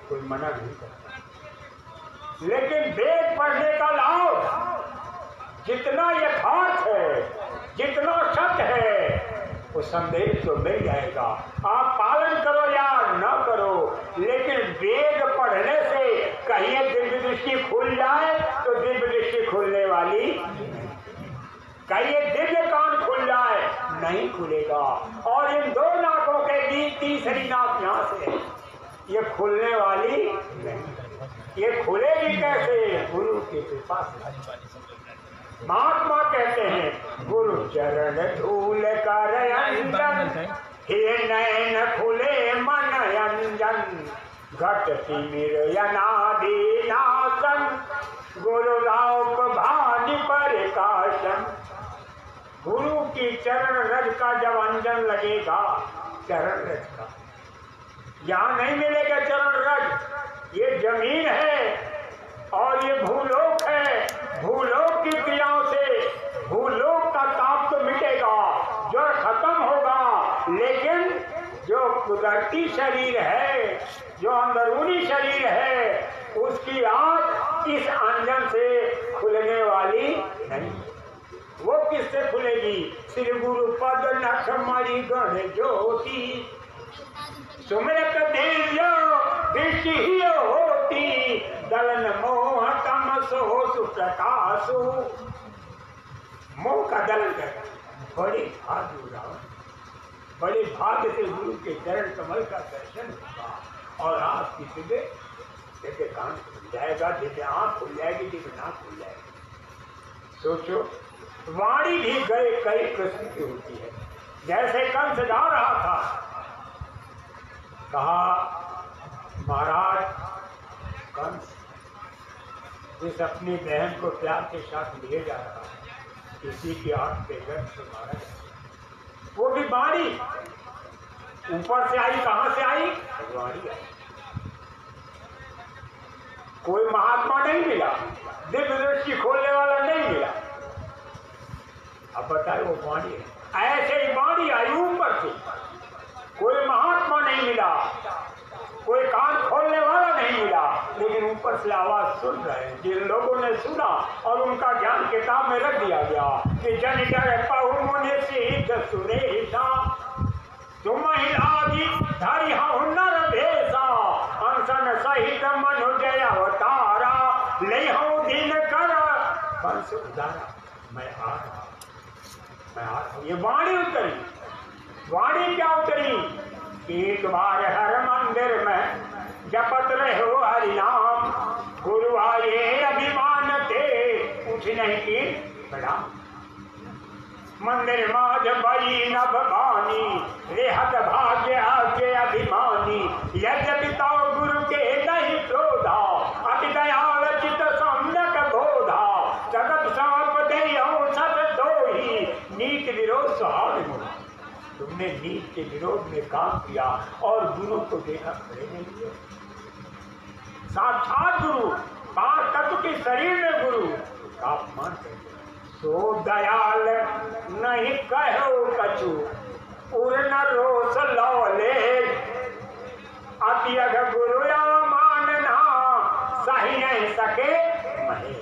कोई मना नहीं करता। लेकिन वेद पढ़ने का लाभ जितना यथार्थ है, जितना सत्य है, वो संदेश तो मिल जाएगा। आप पालन करो या न करो, लेकिन वेद पढ़ने से कहीं दिव्य दृष्टि खुल जाए तो दिव्य दृष्टि खुलने वाली, कहीं दिव्य कान खुल जाए नहीं खुलेगा। और इन दो नाकों के बीच तीसरी नाक यहाँ से, ये खुलने वाली नहीं। ये खुलेगी कैसे? गुरु की कृपा से। महात्मा कहते हैं गुरु चरण धूल कर अंजन, हे नैन खुले मन अंजन, घट तिमिर अनादि नाशन, गुरु राव भानि प्रकाशन। गुरु की चरण रज का जब अंजन लगेगा, चरण रज का, यहाँ नहीं मिलेगा चरण रज, ये जमीन है और ये भूलोक है। भूलोक की क्रियाओं से भूलोक का ताप तो मिटेगा, ज्वर खत्म होगा, लेकिन जो कुदरती शरीर है, जो अंदरूनी शरीर है, उसकी आंख इस अंजन से खुलने वाली नहीं। वो किससे खुलेगी? श्री गुरु पद नख मणि गण ज्योति, सुमरत दिव्य दृष्टि ही होती, दलन मोह तमसो सुप्रकाशु। मोह का दलन कर बड़े भाग्य से गुरु के चरण कमल का दर्शन होगा और आपकी सुबह जैसे कान खुल जाएगा, जैसे आंख खुल जाएगी, जैसे नाक खुल जाएगी। सोचो, वाणी भी कई प्रश्न की होती है। जैसे कंस जा रहा था, कहा महाराज कंस इस अपनी बहन को प्यार के साथ लिए जा रहा है, किसी की आंख पे गर्भ से मारा जाए। वो भी वाणी ऊपर से आई, कहां से आई? वाणी आई। कोई महात्मा नहीं मिला, दिव्य दृष्टि खोलने वाला नहीं मिला। अब बताए वो वाणी है। ऐसे ही वाणी आई ऊपर से, कोई महात्मा नहीं मिला, कोई कान खोलने वाला नहीं मिला, लेकिन ऊपर से आवाज सुन रहे हैं। जिन लोगों ने सुना और उनका ज्ञान किताब में रख दिया गया कि जन डर पहु मुनि सिद्ध सुरेशा, तुम महिलाजी धरि हुनर भेषा, अंसन सहित मनुजय अवतारा, ले हूँ दिन कर पंस उदारा। मैं आ रहा हूँ। ये वाणी उतरी। वाणी क्या उतरी? एक बार हर मंदिर में जपत रहो हरि नाम, गुरु आए अभिमान थे कुछ नहीं की प्रणाम। मंदिर माज बई नभ बानी, रेहत भाग्य आगे अभिमानी, यद्यपि ताऊ गुरु के नहीं क्रोधा, अति दयाल चित सम्यक बोधा, जगत सांप दे सत दोही, नीत विरोध सुहाग मोह। तुमने नीत के विरोध में काम किया और गुरु को देखा खड़े नहीं हुए। साक्षात गुरु, पांच तत्व के शरीर में गुरु का अपमान कर। सो दयाल नहीं कहो कछु, पूर्ण रोष लौले, अत्यग गुरु या मानना, सही नहीं सके महेश।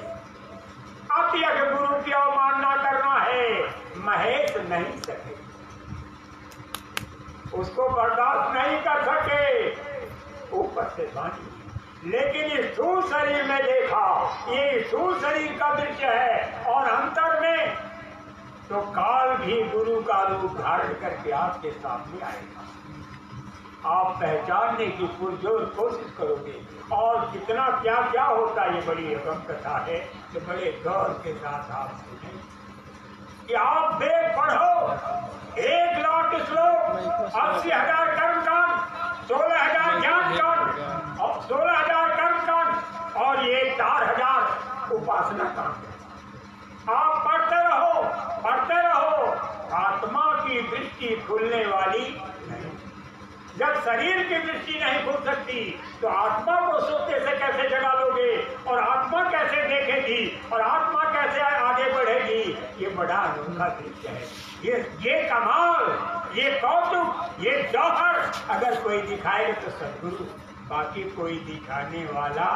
अत्यग गुरु की अवमानना करना है, महेश नहीं सके, उसको बर्दाश्त नहीं कर सके। ऊपर से वाणी, लेकिन इस स्थूल शरीर में देखा, ये स्थूल शरीर का दृश्य है, और अंतर में तो काल भी गुरु का रूप धारण करके आपके सामने आएगा। आप पहचानने की पुरजोर कोशिश करोगे, और कितना क्या क्या होता है, ये बड़ी अगम कथा है, तो बड़े गौर के साथ आप सुने कि आप वेद पढ़ो, 1 लाख श्लोक, 80,000 कर्मकांड, 16,000 ज्ञान कांड और 16,000 कर्मकांड, और ये 4,000 उपासना कांड। आप पढ़ते रहो, पढ़ते रहो, आत्मा की दृष्टि खुलने वाली नहीं। जब शरीर की दृष्टि नहीं खुल सकती तो आत्मा को सोते से कैसे जगा लोगे, और आत्मा कैसे देखेगी, और आत्मा कैसे आगे बढ़ेगी? ये बड़ा अनोखा दृश्य है। ये कमाल, ये कौतुक, ये जौहर अगर कोई दिखाएगा तो सदगुरु, बाकी कोई दिखाने वाला।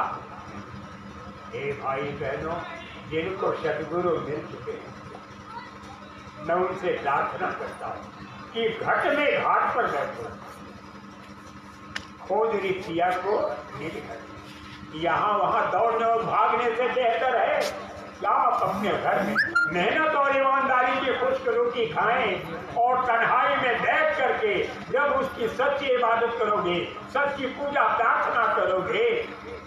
हे भाई बहनों, जिनको सदगुरु मिल चुके हैं, मैं उनसे प्रार्थना करता हूँ कि घट में घाट पर बैठो, खोज रिक्तिया को मिल कर यहाँ वहाँ दौड़ने और भागने से बेहतर है क्या आप अपने घर में मेहनत और ईमानदारी की खुश्क रोटी खाएं और तन्हाई में बैठ करके जब उसकी सच्ची इबादत करोगे, सच्ची पूजा प्रार्थना करोगे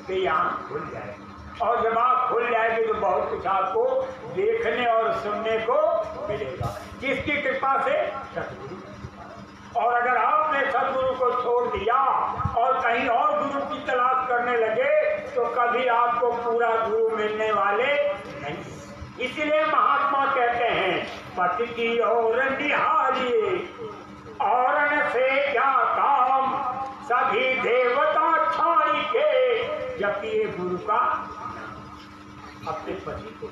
तो ये आँख खुल जाएगी। और जब आँख खुल जाएगी तो बहुत कुछ आपको देखने और सुनने को मिलेगा। किसकी कृपा से? सतगुरु। और अगर आपने सदगुरु को छोड़ दिया और कहीं और गुरु की तलाश करने लगे तो कभी आपको पूरा गुरु मिलने वाले नहीं। इसलिए महात्मा कहते हैं पति की ओर निहारिए और न से क्या काम, सभी देवता छाड़ी के जपिए गुरु का नाम। अपने पति को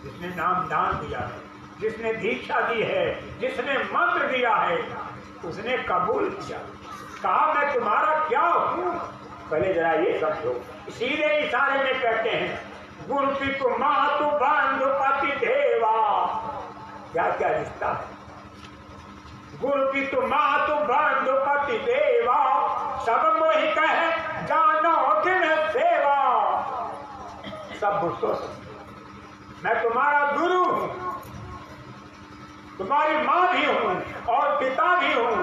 जिसने नाम दान दिया है, जिसने दीक्षा दी है, जिसने मंत्र दिया है, उसने कबूल किया, कहा मैं तुम्हारा क्या हूं। पहले जरा ये समझो, सीधे इशारे में कहते हैं गुरु पितु मातु बंधु पति देवा। क्या क्या रिश्ता है? गुरु पितु मातु बंधु पति देवा, सब मोहि कहे जानो दिन सेवा। सब मुझको मैं तुम्हारा गुरु हूं, तुम्हारी माँ भी हूं और पिता भी हूं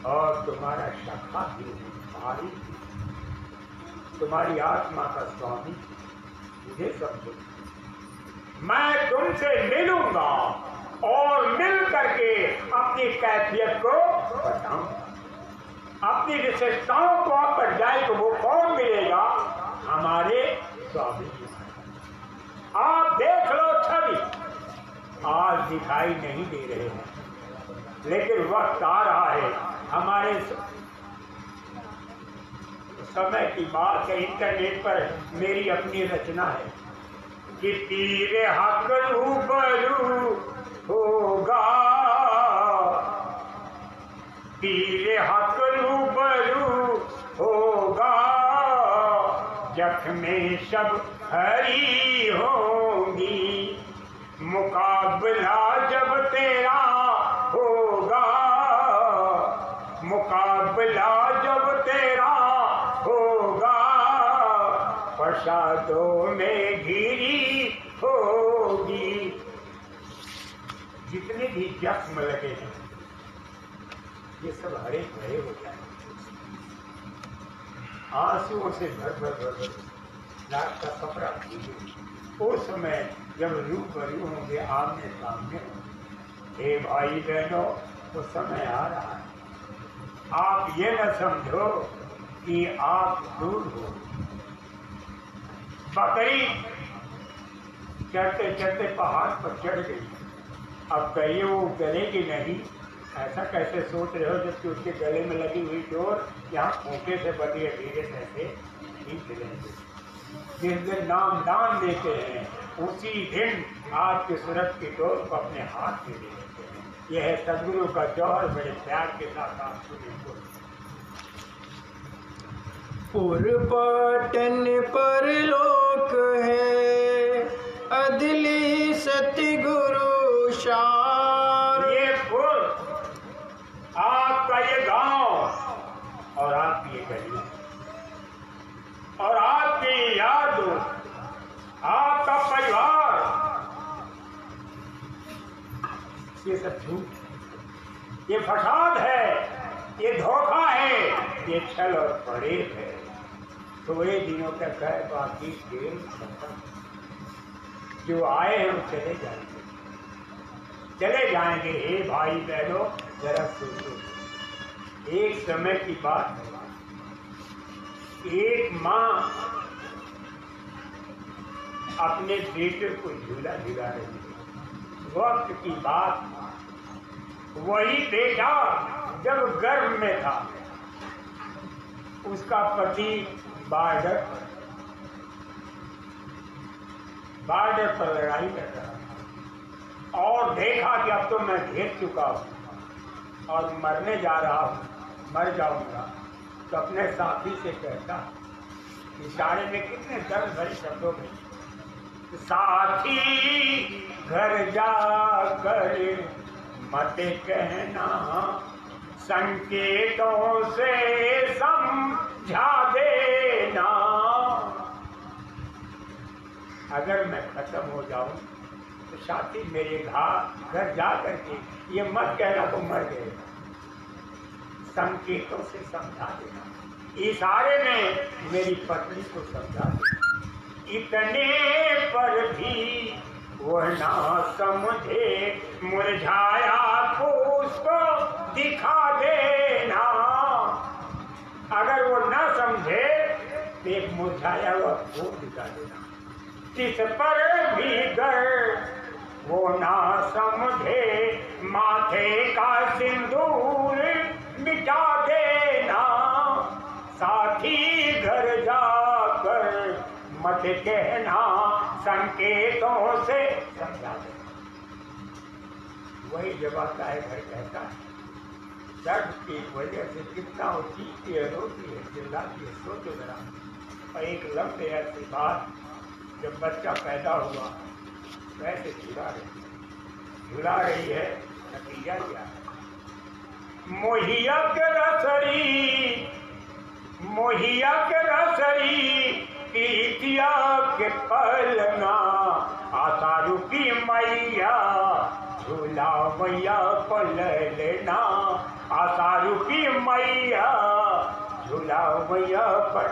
और तुम्हारा सखा भी हूं, भाई, तुम्हारी आत्मा का स्वामी। मुझे समझो, मैं तुमसे मिलूंगा और मिल करके अपनी कैफियत को बताऊंगा, अपनी विशेषताओं को आप पर जाए तो वो कौन मिलेगा? हमारे स्वामी। आप देख लो छवि, आज दिखाई नहीं दे रहे हैं, लेकिन वक्त आ रहा है। हमारे समय की बात है, इंटरनेट पर मेरी अपनी रचना है कि पीर हक रूबरू होगा, पीर हक रूबरू होगा, जख्मे सब हरी होंगी, मुकाबला जब तेरा होगा, मुकाबला जब तेरा होगा, प्रसादों में घिरी होगी। जितने भी जख्म लगे हैं ये सब हरे भरे हो जाए, आंसुओं से भर भर भर भर नाक का कपड़ा भीगे। उस समय जब रूबरू होंगे, आमने सामने होंगे। हे भाई बहनों, वो समय आ रहा है। आप ये न समझो कि आप दूर हो। बकरी चढ़ते चढ़ते पहाड़ पर चढ़ गई, अब कहिए वो गलेगी नहीं, ऐसा कैसे सोच रहे हो जबकि उसके गले में लगी हुई डोर यहाँ फूके से बंधी है, धीरे से नहीं चलेंगे। जिस दिन नाम दान देते हैं उसी दिन आपके सूरज की डोर को अपने हाथ में ले लेते हैं। यह है सदगुरु का जौहर, बड़े प्यार के साथ आप सुनिए। पुरपाटन पर लोक है, अदली सतगुरु शार। ये पुर आपका, ये गांव और आपकी ये गली और आपकी याद, आपका परिवार, ये सब झूठ, ये फसाद है, ये धोखा है, ये छल और फरेब है। थोड़े दिनों तक है, बाकी खेल खत्म। जो आए हैं वो चले जाएंगे, चले जाएंगे। हे भाई बहनों, जरा सोचो, एक समय की बात है, एक माँ अपने बेटे को झूला झूला रही है। वक्त की बात, वही बेटा जब गर्भ में था, उसका पति बॉर्डर पर लड़ाई कर रहा और देखा कि अब तो मैं घेर चुका हूं और मरने जा रहा हूं, मर जाऊंगा, तो अपने साथी से कहता इशारे में कितने दर्द भरे शब्दों में, साथी घर जाकर मत कहना, संकेतों से समझा देना। अगर मैं खत्म हो जाऊं तो साथी मेरे घर जा करके ये मत कहना तो मर गए, संकेतों से समझा देना, इशारे में मेरी पत्नी को समझा देना। इतने पर भी वो ना समझे, मुरझाया तो उसको दिखा देना। अगर वो ना समझे तो एक मुरझाया हुआ फूल दिखा देना। जिस पर भी गर वो ना समझे, माथे का सिंदूर मिटा देना। साथी घर जाकर मत कहना, संकेतों से समझा देना। वही जब आता है घर कहता है, दर्द की वजह से कितना वो चीखती है, रोती है, चिल्लाती है। सोचो जरा, और एक लंबे अरसे बाद जब बच्चा पैदा हुआ वैसे झुला रही है, नतीजा क्या है? मोहिया के रसरी पीतिया के पलना, आशा रुकी मैया झूला मैया पलना, आशा रुकी मैया झूला मैया पल।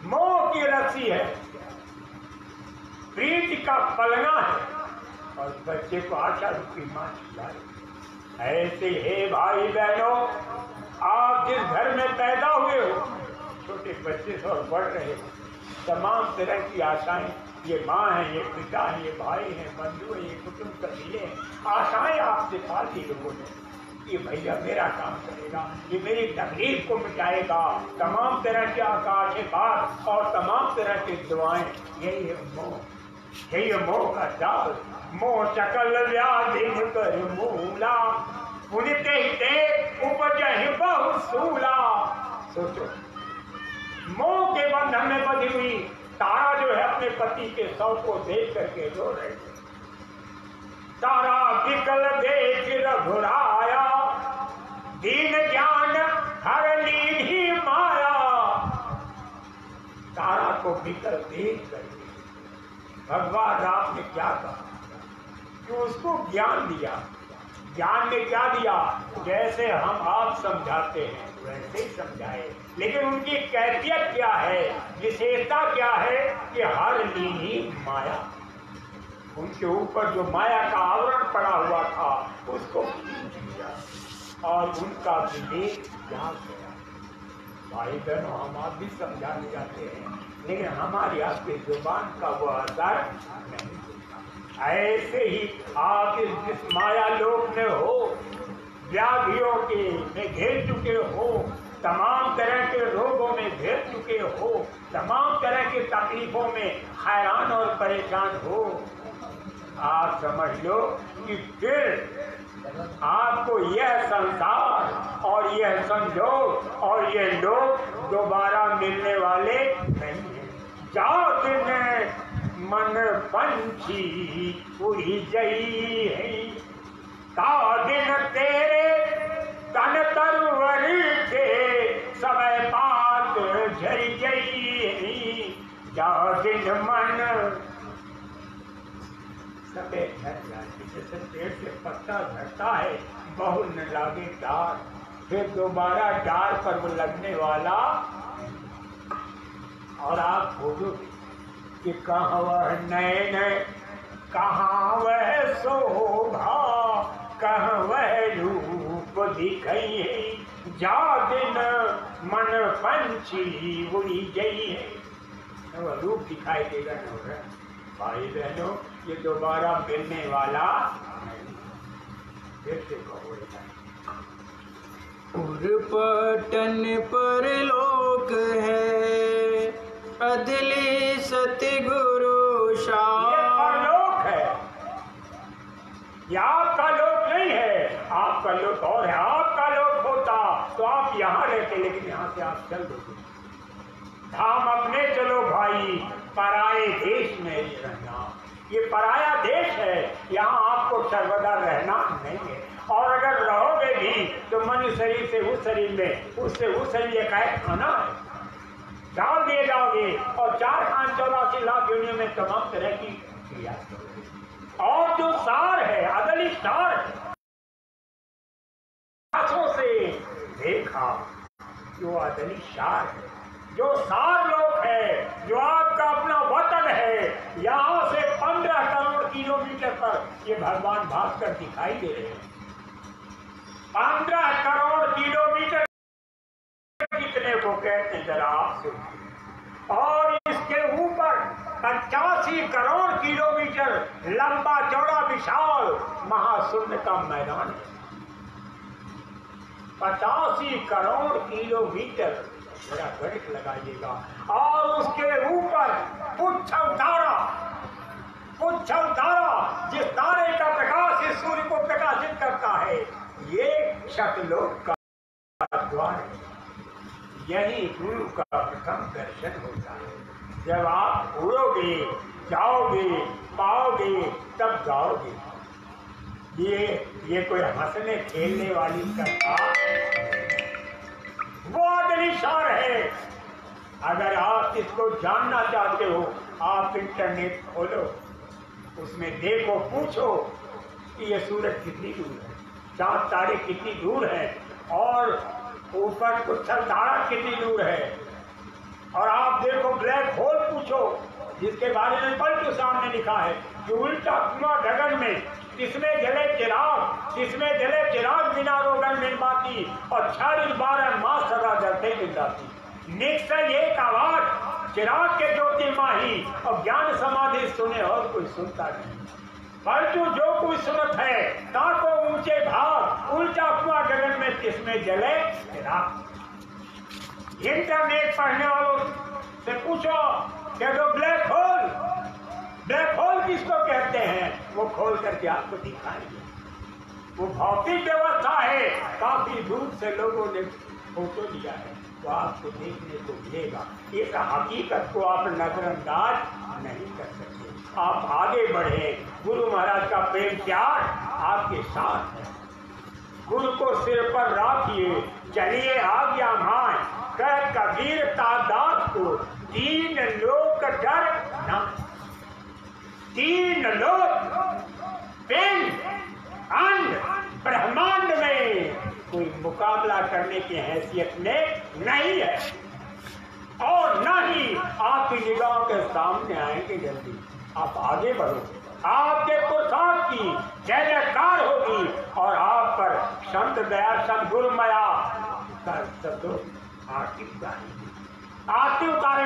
मोह की रस्सी है, प्रीति का पलना है, और बच्चे को आशा रुकी माँ झूला। ऐसे हे भाई बहनों, आप जिस घर में पैदा हुए हो, छोटे बच्चे से और बढ़ रहे हो, तमाम तरह की आशाएं, ये माँ है, ये पिता है, ये भाई है, बंधु है, ये कुटुंब कबीले हैं, आशाएं आपसे पाली लोगों ने कि भैया मेरा काम करेगा, ये मेरी तकलीफ को मिटाएगा। तमाम तरह के आशीर्वाद और तमाम तरह की दुआएं, यही है मोह, यही है मोह का जाल। मोह सकल व्याधि कर मूला, पुनिते हिते उपजहि बहुसूला। सोचो, मोह के बंधन में बंधी हुई तारा जो है अपने पति के शव को देख करके रो रही है। तारा विकल देख रघुराया, दीन ज्ञान हर लीन माया। तारा को विकल देख करके भगवान राम ने क्या कहा कि उसको ज्ञान दिया। ज्ञान ने क्या दिया? जैसे हम आप समझाते हैं वैसे ही समझाए, लेकिन उनकी कैफियत क्या है, विशेषता क्या है कि हर लीनी माया, उनके ऊपर जो माया का आवरण पड़ा हुआ था उसको खींच लिया और उनका विवेक जाग गया। भाई बहनों, हम आप भी समझाने जाते हैं, लेकिन हमारी आपकी जुबान का वो असर नहीं। ऐसे ही आप जिस माया लोक में हो, व्याधियों के में घेर चुके हो, तमाम तरह के रोगों में घेर चुके हो, तमाम तरह की तकलीफों में हैरान और परेशान हो, आप समझ लो कि फिर आपको यह संसार और यह संजोग और ये लोग दोबारा मिलने वाले नहीं है। जात ने मन पंछी उड़ी जई है, ता दिन तेरे तन तरवर के समय पात झरी जई। जा दिन मन सफेद झड़ जाए, जैसे पेड़ से पत्ता झड़ता है, बहु न लागे डार, फिर दोबारा डार पर वो लगने वाला। और आप खोजोगे कि कहाँ वह नैन, कहाँ वह शोभा, कहाँ वह रूप दिखई है। जा दिन मन पंछी उड़ी गई है, वह रूप दिखाई देगा न। भाई बहनों, ये दोबारा मिलने वाला नहीं। फिर से कहो, उर्पटन पर लोक है, अदली सतगुरु शाह। ये परलोक है, ये आपका लोक नहीं है। आपका लोक और है। आपका लोक होता तो आप यहाँ रहते, लेकिन यहाँ से आप चल दोगे। धाम अपने चलो भाई, पराए देश में रहना। ये पराया देश है, यहाँ आपको सर्वदा रहना नहीं है। और अगर रहोगे भी तो मनुष्य शरीर से उस शरीर में, उससे उस शरीर एकाएक खाना है, डाल दिए जाओगे और 4,84 लाख योनियों में तमाम तरह की क्रिया। और जो सार है, अदली सार आंखों से देखा, जो अदली सार है, जो सार लोक है, जो आपका अपना वतन है, यहाँ से 15 करोड़ किलोमीटर पर ये भगवान भास्कर दिखाई दे रहे हैं। 15 करोड़ किलोमीटर कितने को कहते हैं जरा आप सुनिए। और इसके ऊपर 85 करोड़ किलोमीटर लंबा चौड़ा विशाल महाशून्य का मैदान है। 85 करोड़ किलोमीटर, जरा गणित लगाइएगा। और उसके ऊपर पुच्छल तारा, जिस तारे का प्रकाश इस सूर्य को प्रकाशित करता है, ये सतलोक का द्वार है। यही गुरु का प्रथम दर्शन होता है। जब आप उड़ोगे, जाओगे, पाओगे, तब जाओगे। ये कोई हंसने खेलने वाली कथा, वो अदृश्य है। अगर आप इसको जानना चाहते हो, आप इंटरनेट खोलो, उसमें देखो, पूछो कि ये सूरज कितनी दूर है, चांद तारे कितनी दूर है, और ऊपर पुच्छल तारा कितनी दूर है। और आप देखो ब्लैक होल, पूछो, जिसके बारे में पलटू सामने लिखा है कि उल्टा कुआं गगन में, जिसमें जले चिराग बिना रोगन मिल बाती, और 12 मास सदा जलते मिल जाती। निश्चय एक आवाज चिराग के ज्योति माही, और ज्ञान समाधि सुने और कोई सुनता नहीं। परंतु जो कोई सुनत है, ताको ऊंचे भाग, उल्टा कुआं गगन में, जिसमें जले चिराग। इंटरनेट पढ़ने वालों से पूछो कि जो ब्लैक होल किसको कहते हैं, वो खोल करके आपको दिखाएंगे। वो भौतिक व्यवस्था है, काफी दूर से लोगों ने फोटो लिया है, तो आपको देखने को मिलेगा। इस हकीकत को आप नजरअंदाज नहीं कर सकते। आप आगे बढ़े, गुरु महाराज का प्रेम प्यार आपके साथ है। गुरु को सिर पर रखिए, चलिए आज्ञा माए, कह कबीर तादाद को, 3 लोक डर न, 3 लोक पिंड अंड ब्रह्मांड में कोई मुकाबला करने की हैसियत में नहीं है, और न ही आपकी निगाहों के सामने आएंगे। जल्दी आप आगे बढ़ो, आपके पुरुषार्थ की जय जयकार होगी, और आप पर संत दया सदगुरु माया आरती उतारेंगे।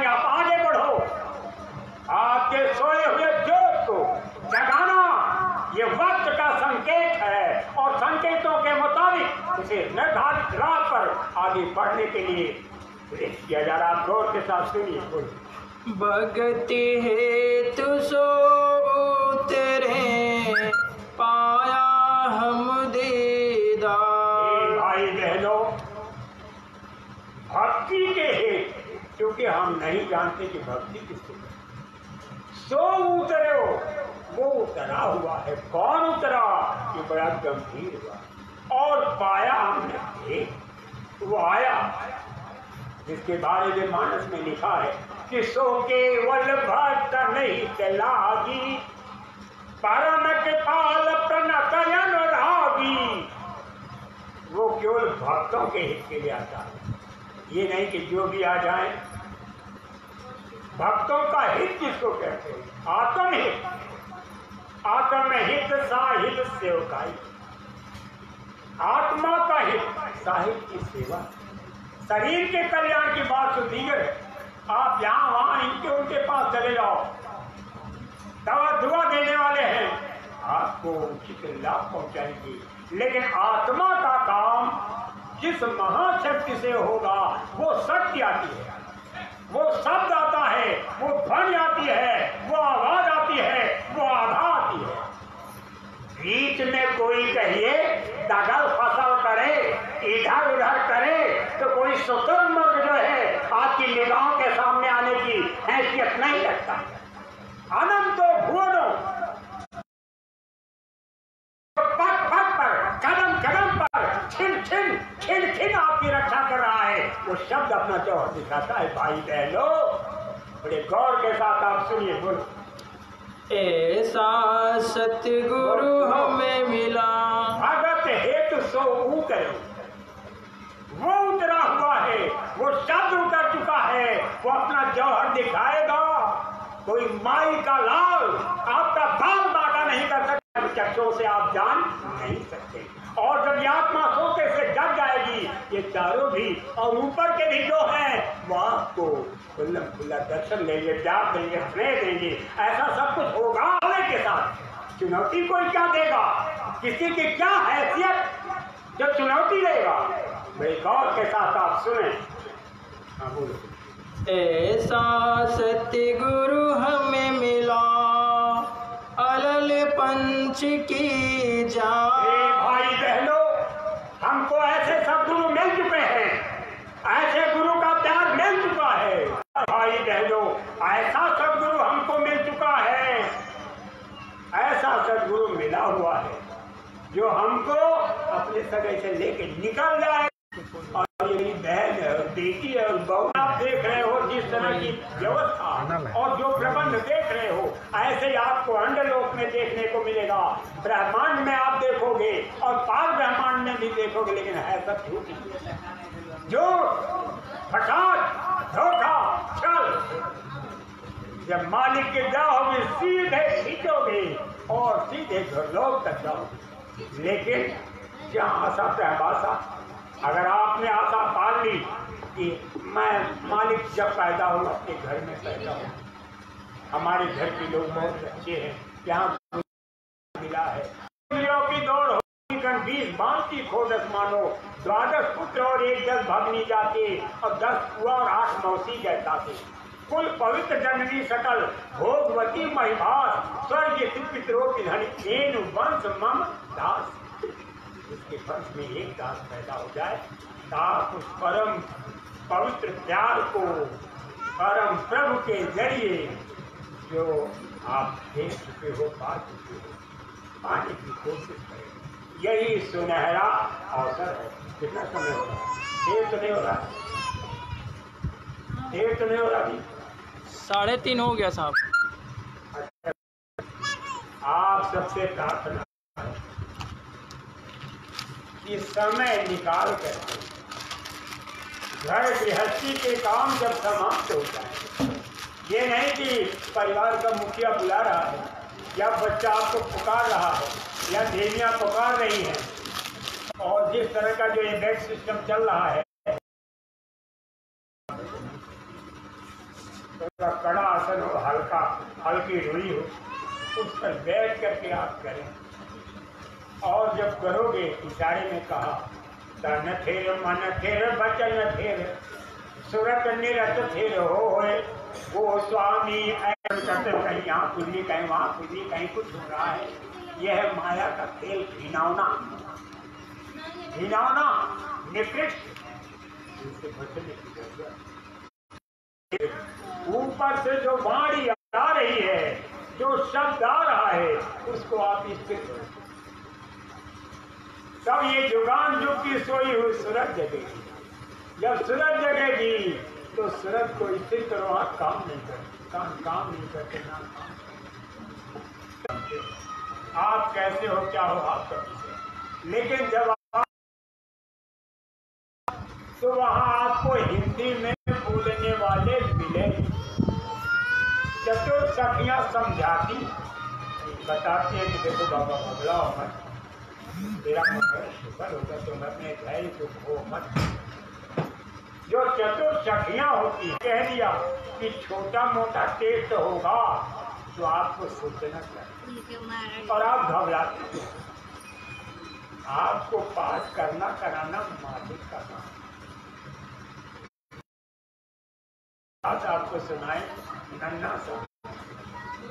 आप आगे बढ़ो, आपके सोए हुए जोत को जगाना ये वक्त का संकेत है, और संकेतों के मुताबिक उसे निर्धारित राह पर आगे बढ़ने के लिए किया जा रहा। गौर के साथ सुनिए। भगति हेतु सो उतरे, पाया हम दीदार। भाई बहनों, भक्ति के हेतु, क्योंकि हम नहीं जानते कि भक्ति किसको, सो उतरे हो, वो उतरा हुआ है। कौन उतरा? ये बड़ा गंभीर हुआ। और पाया हमने एक, वो आया, जिसके बारे में मानस में लिखा है कि सो केवल भक्त नहीं चलागी, परम कृपाल प्रणतयन रागी। वो केवल भक्तों के हित के लिए आता है, ये नहीं कि जो भी आ जाए। भक्तों का हित किसको कहते हैं? आत्महित। आत्महित साहित सेवकाई, आत्मा का हित, साहित्य की सेवा। शरीर के कल्याण की बात तो दीगर है। आप यहाँ वहां इनके उनके पास चले जाओ, दवा दुआ देने वाले हैं, आपको उचित लाभ पहुंचाएंगे। लेकिन आत्मा का काम जिस महाशक्ति से होगा, वो शक्ति आती है, वो शब्द आता है, वो ध्वनि आती है, वो आवाज आती है, वो आधा आती है। बीच में कोई कहिए दगल फसल करे, इधर उधर करे, तो कोई शुतुरमुर्ग जो है आपकी निगाहों के सामने नहीं लगता। अनंतो भुवनो, पग पग पर, कदम कदम पर, छिन छिन छिन छिन आपकी रक्षा कर रहा है। वो शब्द अपना जौहर दिखाता है। भाई बहनों, बड़े गौर के साथ आप सुनिए। बोलो। ऐसा सतगुरु हमें मिला, भगत हेतु सो उतरो। वो उतरा हुआ है, वो शब्द उतर चुका है, वो अपना जौहर दिखाएगा। कोई माई का लाल आपका बाल बाका नहीं कर सकता, चक्षुओं से आप जान नहीं सकते। और जब ये आत्मा सोते से जग जाएगी, ये चारों भी और ऊपर के भी जो हैं, वो आपको खुल्लम खुल्ला दर्शन देंगे, प्यार देंगे, स्नेह देंगे। ऐसा सब कुछ होगा के साथ। चुनौती कोई क्या देगा, किसी की क्या हैसियत जो चुनौती देगा। बड़े गौर के साथ आप सुने। हाँ बोलो। ऐसा सतगुरु हमें मिला, अलल पंच की जान। भाई बहनों, हमको ऐसे सदगुरु मिल चुके हैं, ऐसे गुरु का प्यार मिल चुका है। भाई बहनों, ऐसा सदगुरु हमको मिल चुका है, ऐसा सदगुरु मिला हुआ है जो हमको अपने सगे से लेके निकल जाए। और ये बहन है और बेटी है और बहू, आप देख रहे हो जिस तरह की व्यवस्था और जो प्रबंध देख रहे हो, ऐसे ही आपको अंडलोक में देखने को मिलेगा। ब्रह्मांड में आप देखोगे और पार ब्रह्मांड में भी देखोगे, लेकिन है सब झूठी। जो फसाद, धोखा, छल, जब मालिक के जाओगे सीधे खींचोगे और सीधे घरलोक तक जाओगे। लेकिन जहाँ आशा प्रभाषा, अगर आपने आशा पाल ली कि मैं मालिक जब पैदा हूँ अपने घर में पैदा हूँ, हमारे घर के लोग बहुत अच्छे हैं, यहाँ मिला है, की दौड़ होगी, 20 बांसी खोदस मानो, 12 पुत्र और 1 10 भगनी जाते, और 10 कुआ और 8 मौसी जैसा थे। कुल पवित्र जननी सकल भोगवती महिभास, स्वर्ग पितरों की धनी धेनु वंश मम दास। उसके वंश में एक दास पैदा हो जाए, ताप उस परम पवित्र प्यार को परम प्रभु के जरिए जो आप देख चुके हो, पा चुके हो, पाने की कोशिश करें। यही सुनहरा अवसर है। कितना समय हो रहा है? देर तो नहीं हो रहा, देर तो नहीं हो रहा अभी? 3:30 हो गया साहब। आप सबसे प्रार्थना कि समय निकाल कर घर गृहस्थी के काम जब समाप्त हो जाए, ये नहीं कि परिवार का मुखिया बुला रहा है या बच्चा आपको पुकार रहा है या देवियाँ पुकार रही हैं, और जिस तरह का जो ये बेड सिस्टम चल रहा है, थोड़ा कड़ा आसन हो, हल्का हल्की रुई हो, उस पर बैठ करके आप करें। और जब करोगे, इशारे में कहा, तन थेर मन थेर बचन थेर सुरत निरत थेर होए, वो स्वामी करते कहीं यहाँ खुली, कहीं वहाँ खुली, कहीं कुछ हो रहा है। यह है माया का खेल, घिनौना घिनौना निकृष्ट। ऊपर से जो वाणी आ रही है, जो शब्द आ रहा है, उसको आप स्थिर करो। तब ये जुगान जुग की सोई हुई सूरत जगेगी। जब सूरत जगेगी तो सूरत को स्थिर करो। आप काम नहीं करते, काम नहीं करते ना। आप कैसे हो, क्या हो, आप कभी, लेकिन जब आप तो वहां आपको हिंदी में बोलने वाले मिले। चतुर सखियां समझाती बताती है कि देखो बाबा बदलाव मत, तेरा मन शुगर होगा तो मरने जाए तो वो मत। जो चतुर सखियां होती है, कह दिया कि छोटा मोटा टेस्ट होगा तो आपको सोचना चाहिए और आप घबराते हैं। आपको पास करना कराना मालिक का काम। आज आपको सुनाए नन्ना सा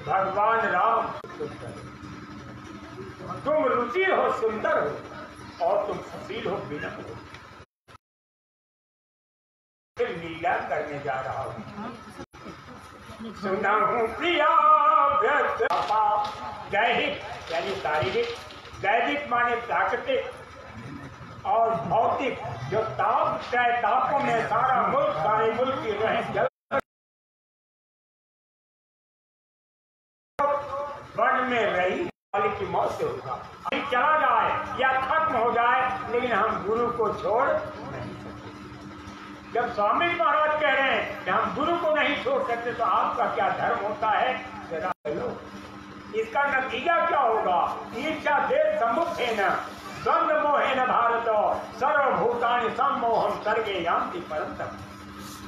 भगवान राम सुंदर, तुम रुचि हो, सुंदर हो, और तुम फसील हो, विनम्र हो। लीला करने जा रहा हूं। सुना हूँ प्रिया व्यस्त दैहिक यानी शारीरिक, दैहिक माने प्राकृतिक और भौतिक जो ताप तापों में सारा मुल्क सारे मुल्क की रहे वन में रही वाले की मौत से होगा। चला जाए या खत्म हो जाए लेकिन हम गुरु को छोड़ नहीं सकते। जब स्वामी महाराज कह रहे हैं कि हम गुरु को नहीं छोड़ सकते तो आपका क्या धर्म होता है जरा लो। इसका नतीजा क्या होगा? ईर्ष्या देश समुत्थेन द्वंद्व मोहेन भारत सर्वभूतानि सम्मोहम सर्गे यान्ति परन्तप।